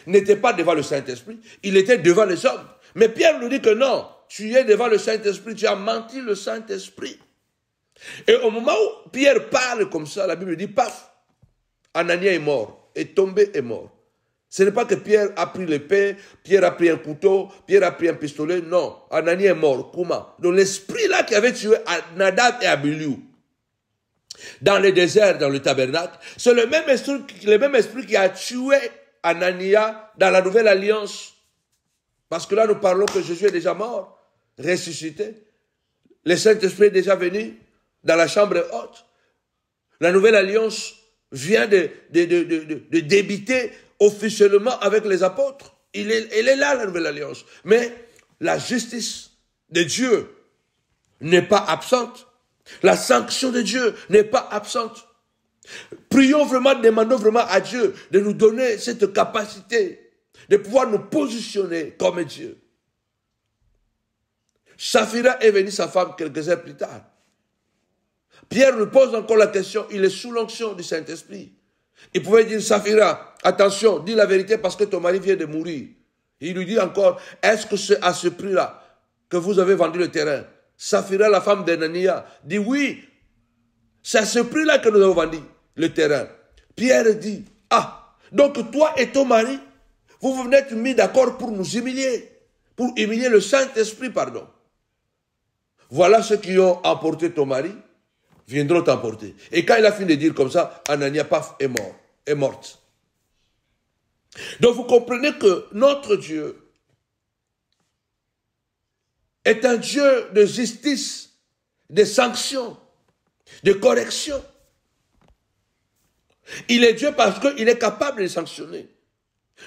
n'était pas devant le Saint-Esprit, il était devant les hommes. Mais Pierre nous dit que non, tu es devant le Saint-Esprit, tu as menti le Saint-Esprit. Et au moment où Pierre parle comme ça, la Bible dit, paf, Anania est mort, est tombé, est mort. Ce n'est pas que Pierre a pris l'épée, Pierre a pris un couteau, Pierre a pris un pistolet, non, Anania est mort. Comment? Donc l'esprit là qui avait tué Nadab et Abihu, dans le désert, dans le tabernacle, c'est le même esprit qui a tué Anania dans la Nouvelle Alliance. Parce que là, nous parlons que Jésus est déjà mort, ressuscité. Le Saint-Esprit est déjà venu dans la chambre haute. La Nouvelle Alliance vient de débiter officiellement avec les apôtres. Elle est là, la Nouvelle Alliance. Mais la justice de Dieu n'est pas absente. La sanction de Dieu n'est pas absente. Prions vraiment, demandons vraiment à Dieu de nous donner cette capacité de pouvoir nous positionner comme Dieu. Saphira est venue sa femme quelques heures plus tard. Pierre nous pose encore la question, il est sous l'onction du Saint-Esprit. Il pouvait dire, Saphira, attention, dis la vérité parce que ton mari vient de mourir. Il lui dit encore, est-ce que c'est à ce prix-là que vous avez vendu le terrain? Saphira, la femme d'Anania, dit oui, c'est à ce prix-là que nous avons vendu le terrain. Pierre dit, ah, donc toi et ton mari, vous vous êtes mis d'accord pour nous humilier, pour humilier le Saint-Esprit, pardon. Voilà ceux qui ont emporté ton mari, viendront t'emporter. Et quand il a fini de dire comme ça, Anania, paf, est morte. Donc vous comprenez que notre Dieu est un Dieu de justice, de sanctions, de correction. Il est Dieu parce qu'il est capable de sanctionner.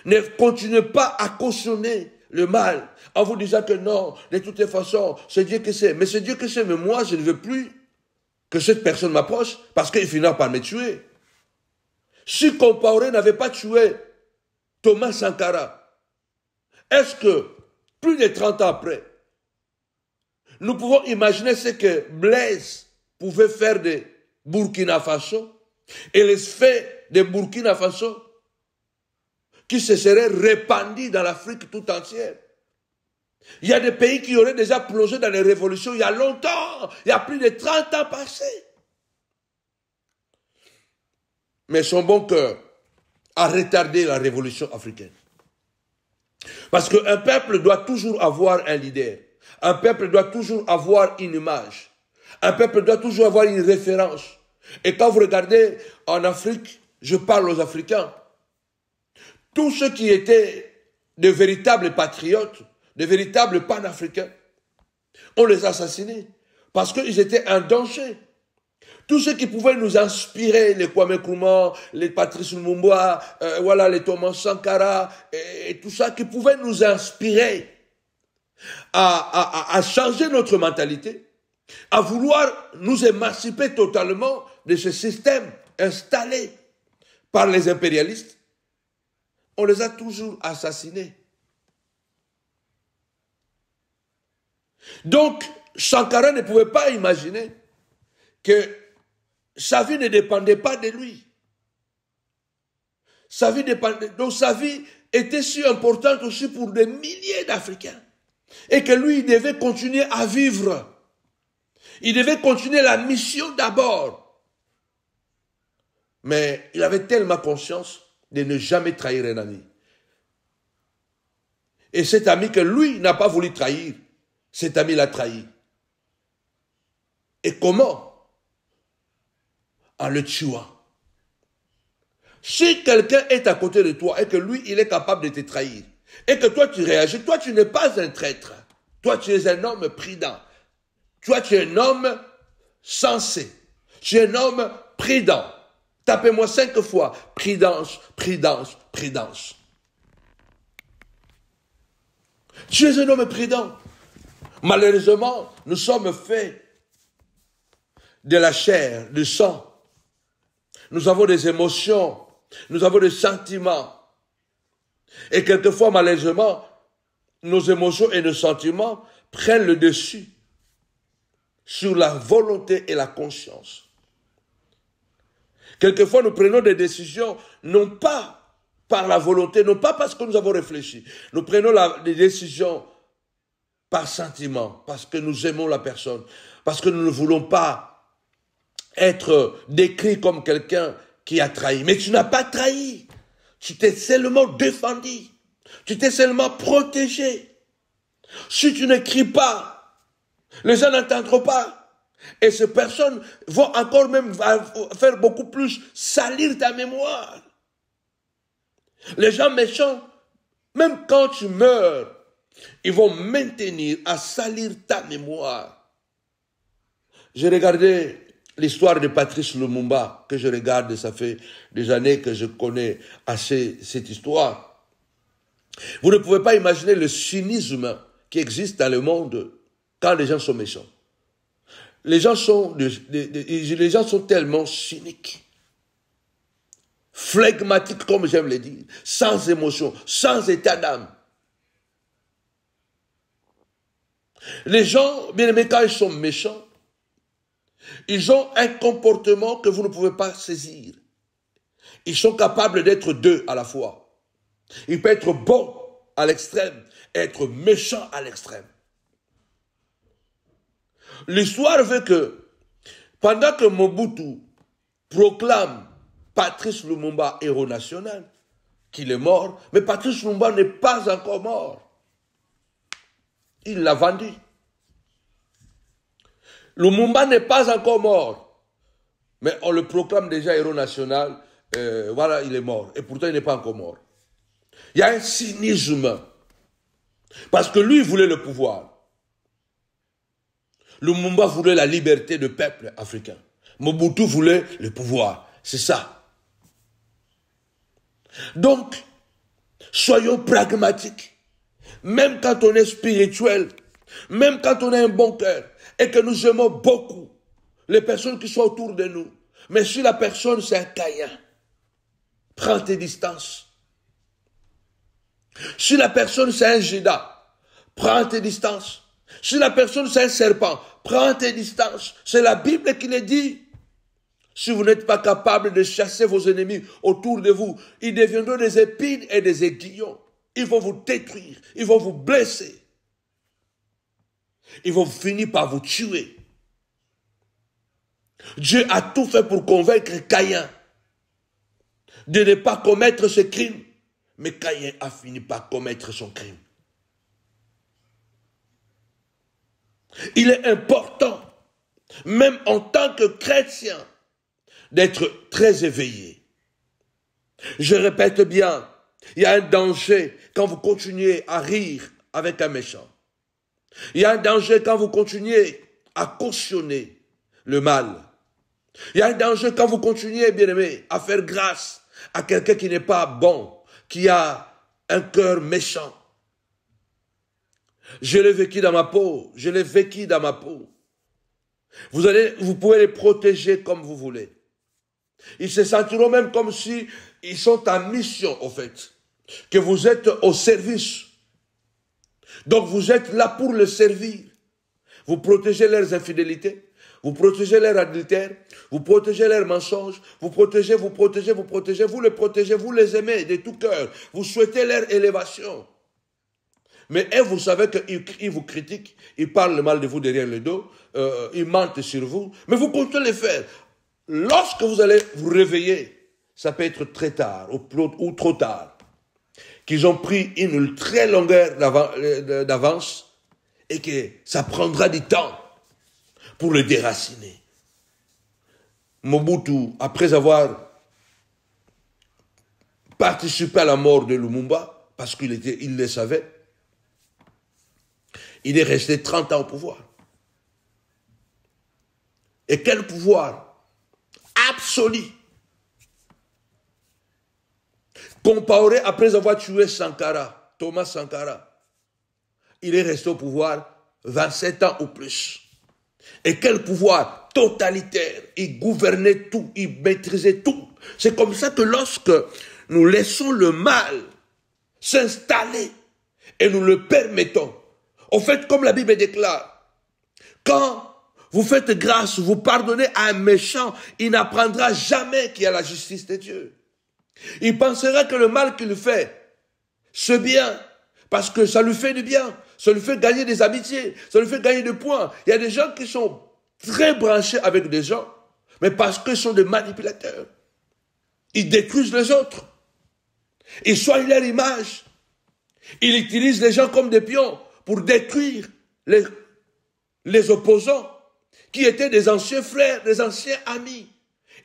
Ne continuez pas à cautionner le mal, en vous disant que non, de toutes les façons, c'est Dieu qui sait. Mais c'est Dieu qui sait, mais moi, je ne veux plus que cette personne m'approche parce qu'il finira par me tuer. Si Compaoré n'avait pas tué Thomas Sankara, est-ce que, plus de 30 ans après, nous pouvons imaginer ce que Blaise pouvait faire de Burkina Faso et les faits de Burkina Faso qui se seraient répandus dans l'Afrique tout entière? Il y a des pays qui auraient déjà plongé dans les révolutions il y a longtemps, il y a plus de 30 ans passés. Mais son bon cœur a retardé la révolution africaine. Parce qu'un peuple doit toujours avoir un leader. Un peuple doit toujours avoir une image. Un peuple doit toujours avoir une référence. Et quand vous regardez en Afrique, je parle aux Africains, tous ceux qui étaient de véritables patriotes, de véritables panafricains, on les a assassinés parce qu'ils étaient un danger. Tous ceux qui pouvaient nous inspirer, les Kwame Nkrumah, les Patrice Lumumba, voilà, les Thomas Sankara, et tout ça, qui pouvaient nous inspirer à changer notre mentalité, à vouloir nous émanciper totalement de ce système installé par les impérialistes, on les a toujours assassinés. Donc, Sankara ne pouvait pas imaginer que sa vie ne dépendait pas de lui. Sa vie dépendait, donc sa vie était si importante aussi pour des milliers d'Africains. Et que lui, il devait continuer à vivre. Il devait continuer la mission d'abord. Mais il avait tellement conscience de ne jamais trahir un ami. Et cet ami que lui n'a pas voulu trahir, cet ami l'a trahi. Et comment? En le tuant. Si quelqu'un est à côté de toi et que lui, il est capable de te trahir, et que toi, tu réagis, toi, tu n'es pas un traître. Toi, tu es un homme prudent. Toi, tu es un homme sensé. Tu es un homme prudent. Tapez-moi 5 fois. Prudence, prudence, prudence. Tu es un homme prudent. Malheureusement, nous sommes faits de la chair, du sang. Nous avons des émotions, nous avons des sentiments. Et quelquefois, malheureusement, nos émotions et nos sentiments prennent le dessus sur la volonté et la conscience. Quelquefois, nous prenons des décisions, non pas par la volonté, non pas parce que nous avons réfléchi. Nous prenons des décisions par sentiment, parce que nous aimons la personne, parce que nous ne voulons pas être décrit comme quelqu'un qui a trahi. Mais tu n'as pas trahi. Tu t'es seulement défendu. Tu t'es seulement protégé. Si tu ne cries pas, les gens n'entendront pas. Et ces personnes vont encore même faire beaucoup plus salir ta mémoire. Les gens méchants, même quand tu meurs, ils vont maintenir à salir ta mémoire. J'ai regardé l'histoire de Patrice Lumumba, que je regarde, ça fait des années que je connais assez cette histoire. Vous ne pouvez pas imaginer le cynisme qui existe dans le monde quand les gens sont méchants. Les gens sont tellement cyniques, flegmatiques, comme j'aime le dire, sans émotion, sans état d'âme. Les gens, bien aimés, quand ils sont méchants, ils ont un comportement que vous ne pouvez pas saisir. Ils sont capables d'être deux à la fois. Il peut être bon à l'extrême et être méchant à l'extrême. L'histoire veut que, pendant que Mobutu proclame Patrice Lumumba héros national, qu'il est mort, mais Patrice Lumumba n'est pas encore mort. Il l'a vendu. Lumumba n'est pas encore mort, mais on le proclame déjà héros national, voilà, il est mort, et pourtant il n'est pas encore mort. Il y a un cynisme, parce que lui voulait le pouvoir. Lumumba voulait la liberté du peuple africain. Mobutu voulait le pouvoir, c'est ça. Donc, soyons pragmatiques. même quand on est spirituel, même quand on a un bon cœur et que nous aimons beaucoup les personnes qui sont autour de nous, mais si la personne c'est un Caïn, prends tes distances. Si la personne c'est un Judas, prends tes distances. Si la personne c'est un serpent, prends tes distances. C'est la Bible qui le dit. Si vous n'êtes pas capable de chasser vos ennemis autour de vous, ils deviendront des épines et des aiguillons. Ils vont vous détruire, ils vont vous blesser. Ils vont finir par vous tuer. Dieu a tout fait pour convaincre Caïn de ne pas commettre ce crime. Mais Caïn a fini par commettre son crime. Il est important, même en tant que chrétien, d'être très éveillé. Je répète bien, il y a un danger quand vous continuez à rire avec un méchant. Il y a un danger quand vous continuez à cautionner le mal. Il y a un danger quand vous continuez, bien-aimé, à faire grâce à quelqu'un qui n'est pas bon, qui a un cœur méchant. Je l'ai vécu dans ma peau, je l'ai vécu dans ma peau. Vous pouvez les protéger comme vous voulez. Ils se sentiront même comme si ils sont en mission, au fait. Que vous êtes au service. Donc vous êtes là pour le servir. Vous protégez leurs infidélités. Vous protégez leurs adultères. Vous protégez leurs mensonges. Vous protégez. Vous les protégez, vous les aimez de tout cœur. Vous souhaitez leur élévation. Mais vous savez qu'ils vous critiquent. Ils parlent mal de vous derrière le dos. Ils mentent sur vous. Mais vous continuez de le faire. Lorsque vous allez vous réveiller, ça peut être très tard ou trop tard, qu'ils ont pris une très longueur d'avance et que ça prendra du temps pour le déraciner. Mobutu, après avoir participé à la mort de Lumumba, parce qu'il le savait, il est resté 30 ans au pouvoir. Et quel pouvoir absolu. Compaoré, après avoir tué Sankara, Thomas Sankara, il est resté au pouvoir 27 ans ou plus. Et quel pouvoir totalitaire. Il gouvernait tout, il maîtrisait tout. C'est comme ça que lorsque nous laissons le mal s'installer et nous le permettons, en fait, comme la Bible déclare, quand vous faites grâce, vous pardonnez à un méchant, il n'apprendra jamais qu'il y a la justice de Dieu. Il pensera que le mal qu'il fait, c'est bien, parce que ça lui fait du bien, ça lui fait gagner des amitiés, ça lui fait gagner des points. Il y a des gens qui sont très branchés avec des gens, mais parce qu'ils sont des manipulateurs. Ils détruisent les autres. Ils soignent leur image. Ils utilisent les gens comme des pions pour détruire les opposants qui étaient des anciens frères, des anciens amis.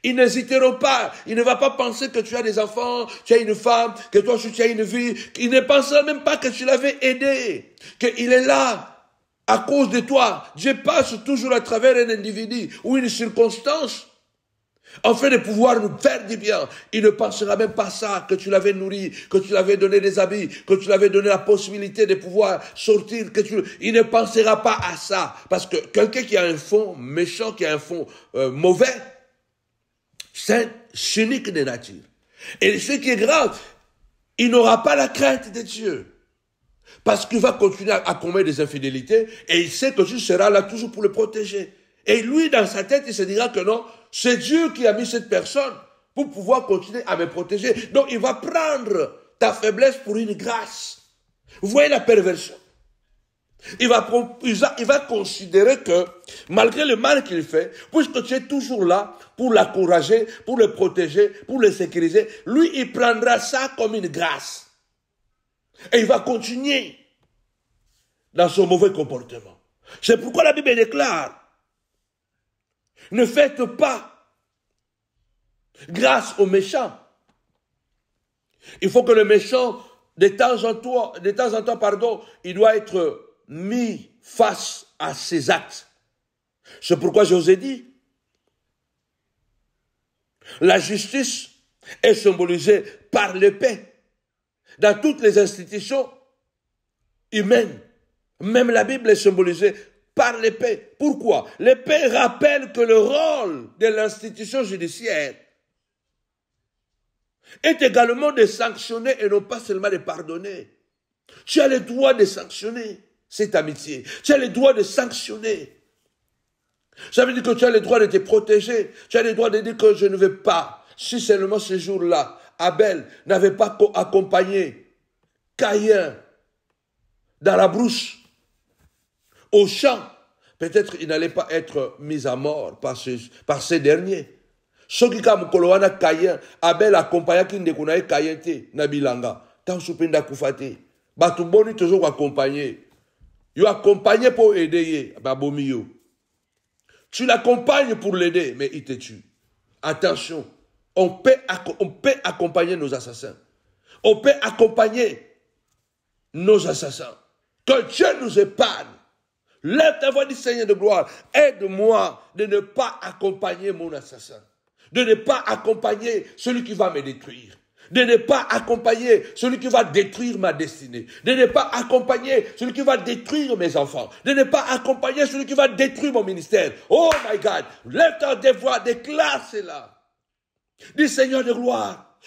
Ils n'hésiteront pas. Il ne va pas penser que tu as des enfants, tu as une femme, que toi aussi tu as une vie. Il ne pensera même pas que tu l'avais aidé, qu'il est là à cause de toi. Dieu passe toujours à travers un individu ou une circonstance afin de pouvoir nous faire du bien. Il ne pensera même pas ça, que tu l'avais nourri, que tu l'avais donné des habits, que tu l'avais donné la possibilité de pouvoir sortir. Il ne pensera pas à ça. Parce que quelqu'un qui a un fond méchant, qui a un fond mauvais, c'est cynique de nature. Et ce qui est grave, il n'aura pas la crainte de Dieu. Parce qu'il va continuer à commettre des infidélités et il sait que tu seras là toujours pour le protéger. Et lui, dans sa tête, il se dira que non, c'est Dieu qui a mis cette personne pour pouvoir continuer à me protéger. Donc, il va prendre ta faiblesse pour une grâce. Vous voyez la perversion? Il va considérer que, malgré le mal qu'il fait, puisque tu es toujours là pour l'encourager, pour le protéger, pour le sécuriser, lui, il prendra ça comme une grâce. Et il va continuer dans son mauvais comportement. C'est pourquoi la Bible déclare, ne faites pas grâce aux méchants. Il faut que le méchant, de temps en temps, il doit être mis face à ses actes. C'est pourquoi je vous ai dit, la justice est symbolisée par l'épée. Dans toutes les institutions, humaine. Même la Bible est symbolisée par l'épée. Pourquoi? L'épée rappelle que le rôle de l'institution judiciaire est également de sanctionner et non pas seulement de pardonner. Tu as le droit de sanctionner cette amitié. Tu as le droit de sanctionner. Ça veut dire que tu as le droit de te protéger. Tu as le droit de dire que je ne vais pas. Si seulement ce jour-là, Abel n'avait pas accompagné Caïn dans la brousse, au champ, peut-être il n'allait pas être mis à mort par ces derniers. Ce qui a mukoloana Caïn, Abel accompagna qui ne connaît Caïn te nabilanga. Tant soupenda koufate. Batumboni toujours accompagné. You accompagné pour aider babomio. Tu l'accompagnes pour l'aider, mais il te tue. Attention, on peut accompagner nos assassins. On peut accompagner nos assassins. Que Dieu nous épargne. Lève ta voix du Seigneur de gloire. Aide-moi de ne pas accompagner mon assassin. De ne pas accompagner celui qui va me détruire. De ne pas accompagner celui qui va détruire ma destinée. De ne pas accompagner celui qui va détruire mes enfants. De ne pas accompagner celui qui va détruire mon ministère. Oh my God, lève ta voix, déclare cela. Dis Seigneur de gloire.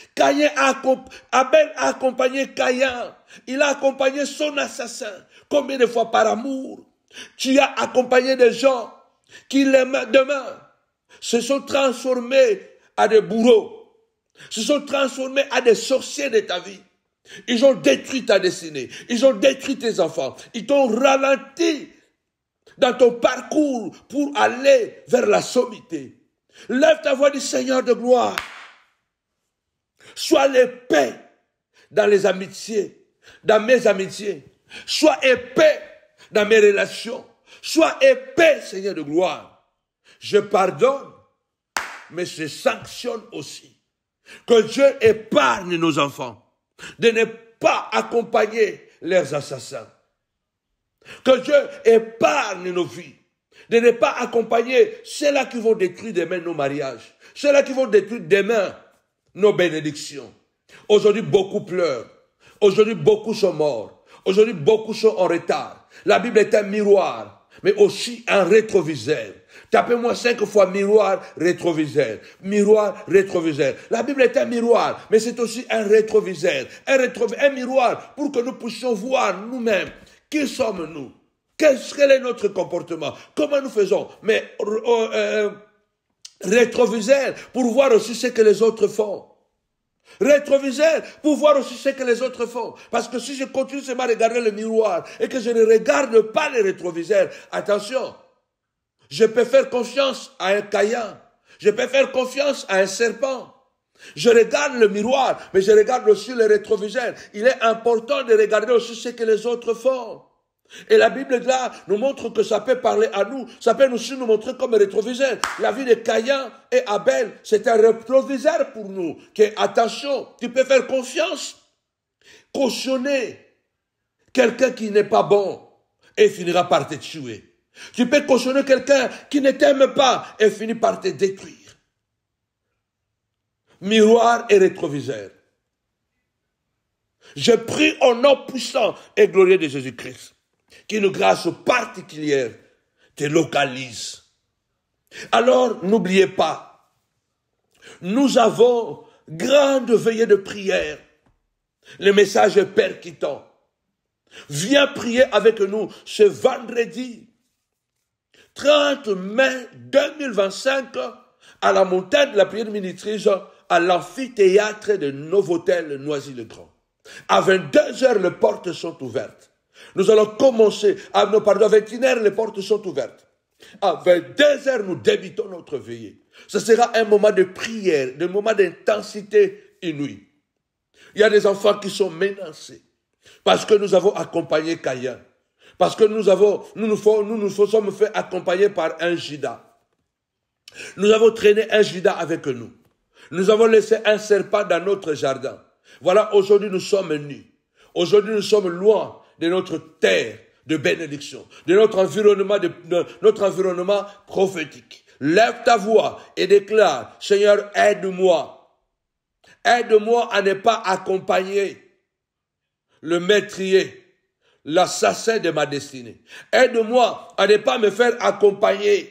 Abel a accompagné Caïn. Il a accompagné son assassin. Combien de fois par amour tu as accompagné des gens qui demain se sont transformés à des bourreaux, se sont transformés à des sorciers de ta vie. Ils ont détruit ta destinée. Ils ont détruit tes enfants. Ils t'ont ralenti dans ton parcours pour aller vers la sommité. Lève ta voix du Seigneur de gloire. Sois l'épée dans les amitiés, dans mes amitiés. Sois épais dans mes relations. Sois épais, Seigneur de gloire. Je pardonne, mais je sanctionne aussi. Que Dieu épargne nos enfants de ne pas accompagner leurs assassins. Que Dieu épargne nos vies de ne pas accompagner ceux-là qui vont détruire demain nos mariages, ceux-là qui vont détruire demain nos bénédictions. Aujourd'hui, beaucoup pleurent. Aujourd'hui, beaucoup sont morts. Aujourd'hui, beaucoup sont en retard. La Bible est un miroir, mais aussi un rétroviseur. Tapez-moi 5 fois miroir, rétroviseur. Miroir, rétroviseur. La Bible est un miroir, mais c'est aussi un rétroviseur. Un miroir pour que nous puissions voir nous-mêmes. Qui sommes-nous? Quel est notre comportement? Comment nous faisons? Mais rétroviseur pour voir aussi ce que les autres font. Rétroviseur pour voir aussi ce que les autres font. Parce que si je continue seulement à regarder le miroir et que je ne regarde pas les rétroviseurs, attention, je peux faire confiance à un Caïn. Je peux faire confiance à un serpent. Je regarde le miroir, mais je regarde aussi les rétroviseurs. Il est important de regarder aussi ce que les autres font. Et la Bible là nous montre que ça peut parler à nous, ça peut aussi nous montrer comme rétroviseur. La vie de Caïn et Abel, c'est un rétroviseur pour nous. Que, attention, tu peux faire confiance, cautionner quelqu'un qui n'est pas bon et finira par te tuer. Tu peux cautionner quelqu'un qui ne t'aime pas et finit par te détruire. Miroir et rétroviseur. Je prie au nom puissant et glorieux de Jésus-Christ qu'une grâce particulière te localise. Alors, n'oubliez pas, nous avons grande veillée de prière. Le message est percutant. Viens prier avec nous ce vendredi 30 mai 2025 à la montagne de la prière ministrise à l'amphithéâtre de Novotel Noisy-le-Grand. À 22h, les portes sont ouvertes. Nous allons commencer, à 21h, les portes sont ouvertes. À 22h, nous débutons notre veillée. Ce sera un moment de prière, un moment d'intensité inouïe. Il y a des enfants qui sont menacés parce que nous avons accompagné Caïn. Parce que nous sommes fait accompagner par un Judas. Nous avons traîné un Judas avec nous. Nous avons laissé un serpent dans notre jardin. Voilà, aujourd'hui nous sommes nus. Aujourd'hui nous sommes loin de notre terre de bénédiction, de notre environnement prophétique. Lève ta voix et déclare, Seigneur, aide-moi. Aide-moi à ne pas accompagner le meurtrier, l'assassin de ma destinée. Aide-moi à ne pas me faire accompagner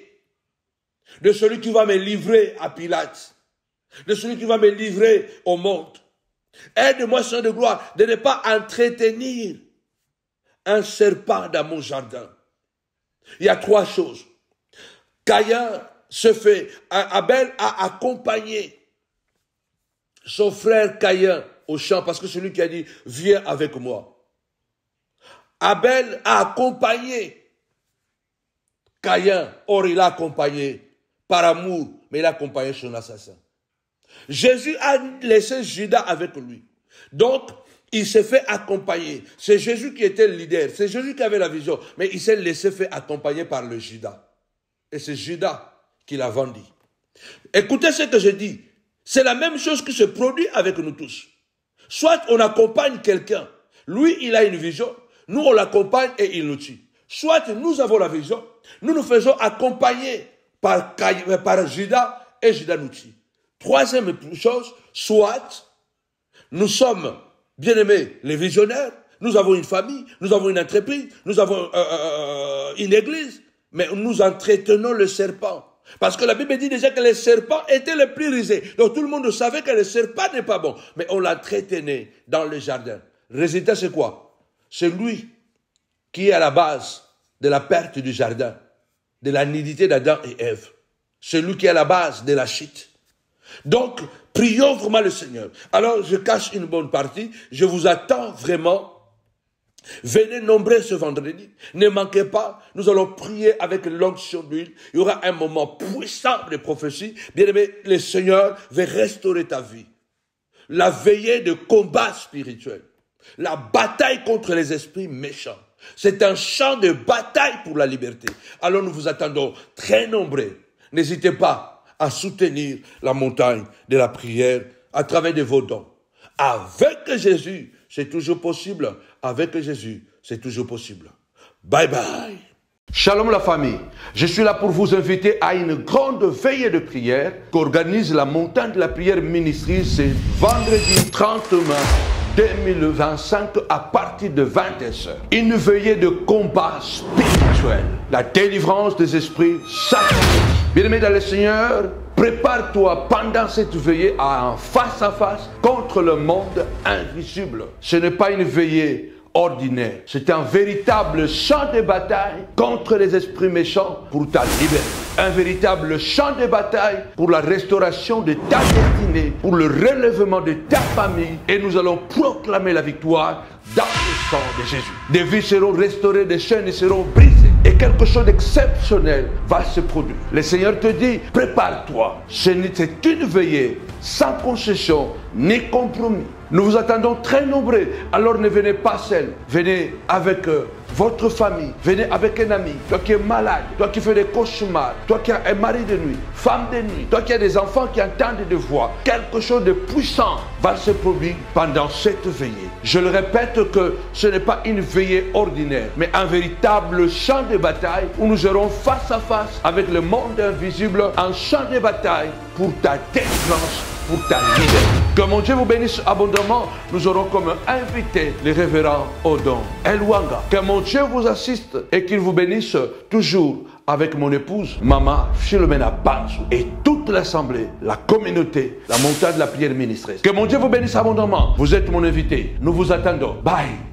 de celui qui va me livrer à Pilate, de celui qui va me livrer au monde. Aide-moi, Seigneur de gloire, de ne pas entretenir un serpent dans mon jardin. Il y a 3 choses. Abel a accompagné son frère Caïn au champ, parce que c'est lui qui a dit, viens avec moi. Abel a accompagné Caïn, or il l'a accompagné par amour, mais il a accompagné son assassin. Jésus a laissé Judas avec lui. Donc, il s'est fait accompagner. C'est Jésus qui était le leader, c'est Jésus qui avait la vision, mais il s'est laissé faire accompagner par le Judas. Et c'est Judas qui l'a vendu. Écoutez ce que je dis. C'est la même chose qui se produit avec nous tous. Soit on accompagne quelqu'un, lui il a une vision, nous on l'accompagne et il nous tue. Soit nous avons la vision, nous nous faisons accompagner par Judas et Judas nous tue. Troisième chose, soit nous sommes, bien aimés, les visionnaires, nous avons une famille, nous avons une entreprise, nous avons une église, mais nous entretenons le serpent. Parce que la Bible dit déjà que les serpents étaient les plus risés. Donc tout le monde savait que le serpent n'est pas bon. Mais on l'entretenait dans le jardin. Le résultat, c'est quoi? C'est lui qui est à la base de la perte du jardin, de la nudité d'Adam et Ève. C'est lui qui est à la base de la chute. Donc, prions vraiment le Seigneur. Alors, je cache une bonne partie. Je vous attends vraiment. Venez nombreux ce vendredi. Ne manquez pas. Nous allons prier avec l'onction d'huile. Il y aura un moment puissant de prophétie. Bien aimé, le Seigneur va restaurer ta vie. La veillée de combat spirituel. La bataille contre les esprits méchants. C'est un champ de bataille pour la liberté. Alors nous vous attendons très nombreux. N'hésitez pas à soutenir la montagne de la prière à travers de vos dons. Avec Jésus, c'est toujours possible. Avec Jésus, c'est toujours possible. Bye bye. Shalom la famille. Je suis là pour vous inviter à une grande veillée de prière qu'organise la montagne de la prière ministrie. C'est vendredi 30 mars 2025 à partir de 21h. Une veillée de combat spirituel. La délivrance des esprits sataniques. Bien-aimé dans le Seigneur, prépare-toi pendant cette veillée à un face-à-face contre le monde invisible. Ce n'est pas une veillée ordinaire. C'est un véritable champ de bataille contre les esprits méchants pour ta liberté. Un véritable champ de bataille pour la restauration de ta destinée, pour le relèvement de ta famille. Et nous allons proclamer la victoire dans le sang de Jésus. Des vies seront restaurées, des chaînes seront brisées. Et quelque chose d'exceptionnel va se produire. Le Seigneur te dit, prépare-toi. C'est une veillée sans concession ni compromis. Nous vous attendons très nombreux. Alors ne venez pas seul. Venez avec votre famille. Venez avec un ami. Toi qui es malade. Toi qui fais des cauchemars. Toi qui as un mari de nuit. Femme de nuit. Toi qui as des enfants qui entendent des voix. Quelque chose de puissant va se produire pendant cette veillée. Je le répète que ce n'est pas une veillée ordinaire. Mais un véritable champ de bataille où nous serons face à face avec le monde invisible. Un champ de bataille pour ta délivrance, pour ta liberté. Que mon Dieu vous bénisse abondamment. Nous aurons comme invité le révérend Odon Elwanga. Que mon Dieu vous assiste et qu'il vous bénisse toujours avec mon épouse, Maman Philomena Banzou et toute l'assemblée, la communauté, la montagne de la prière ministreuse. Que mon Dieu vous bénisse abondamment. Vous êtes mon invité. Nous vous attendons. Bye.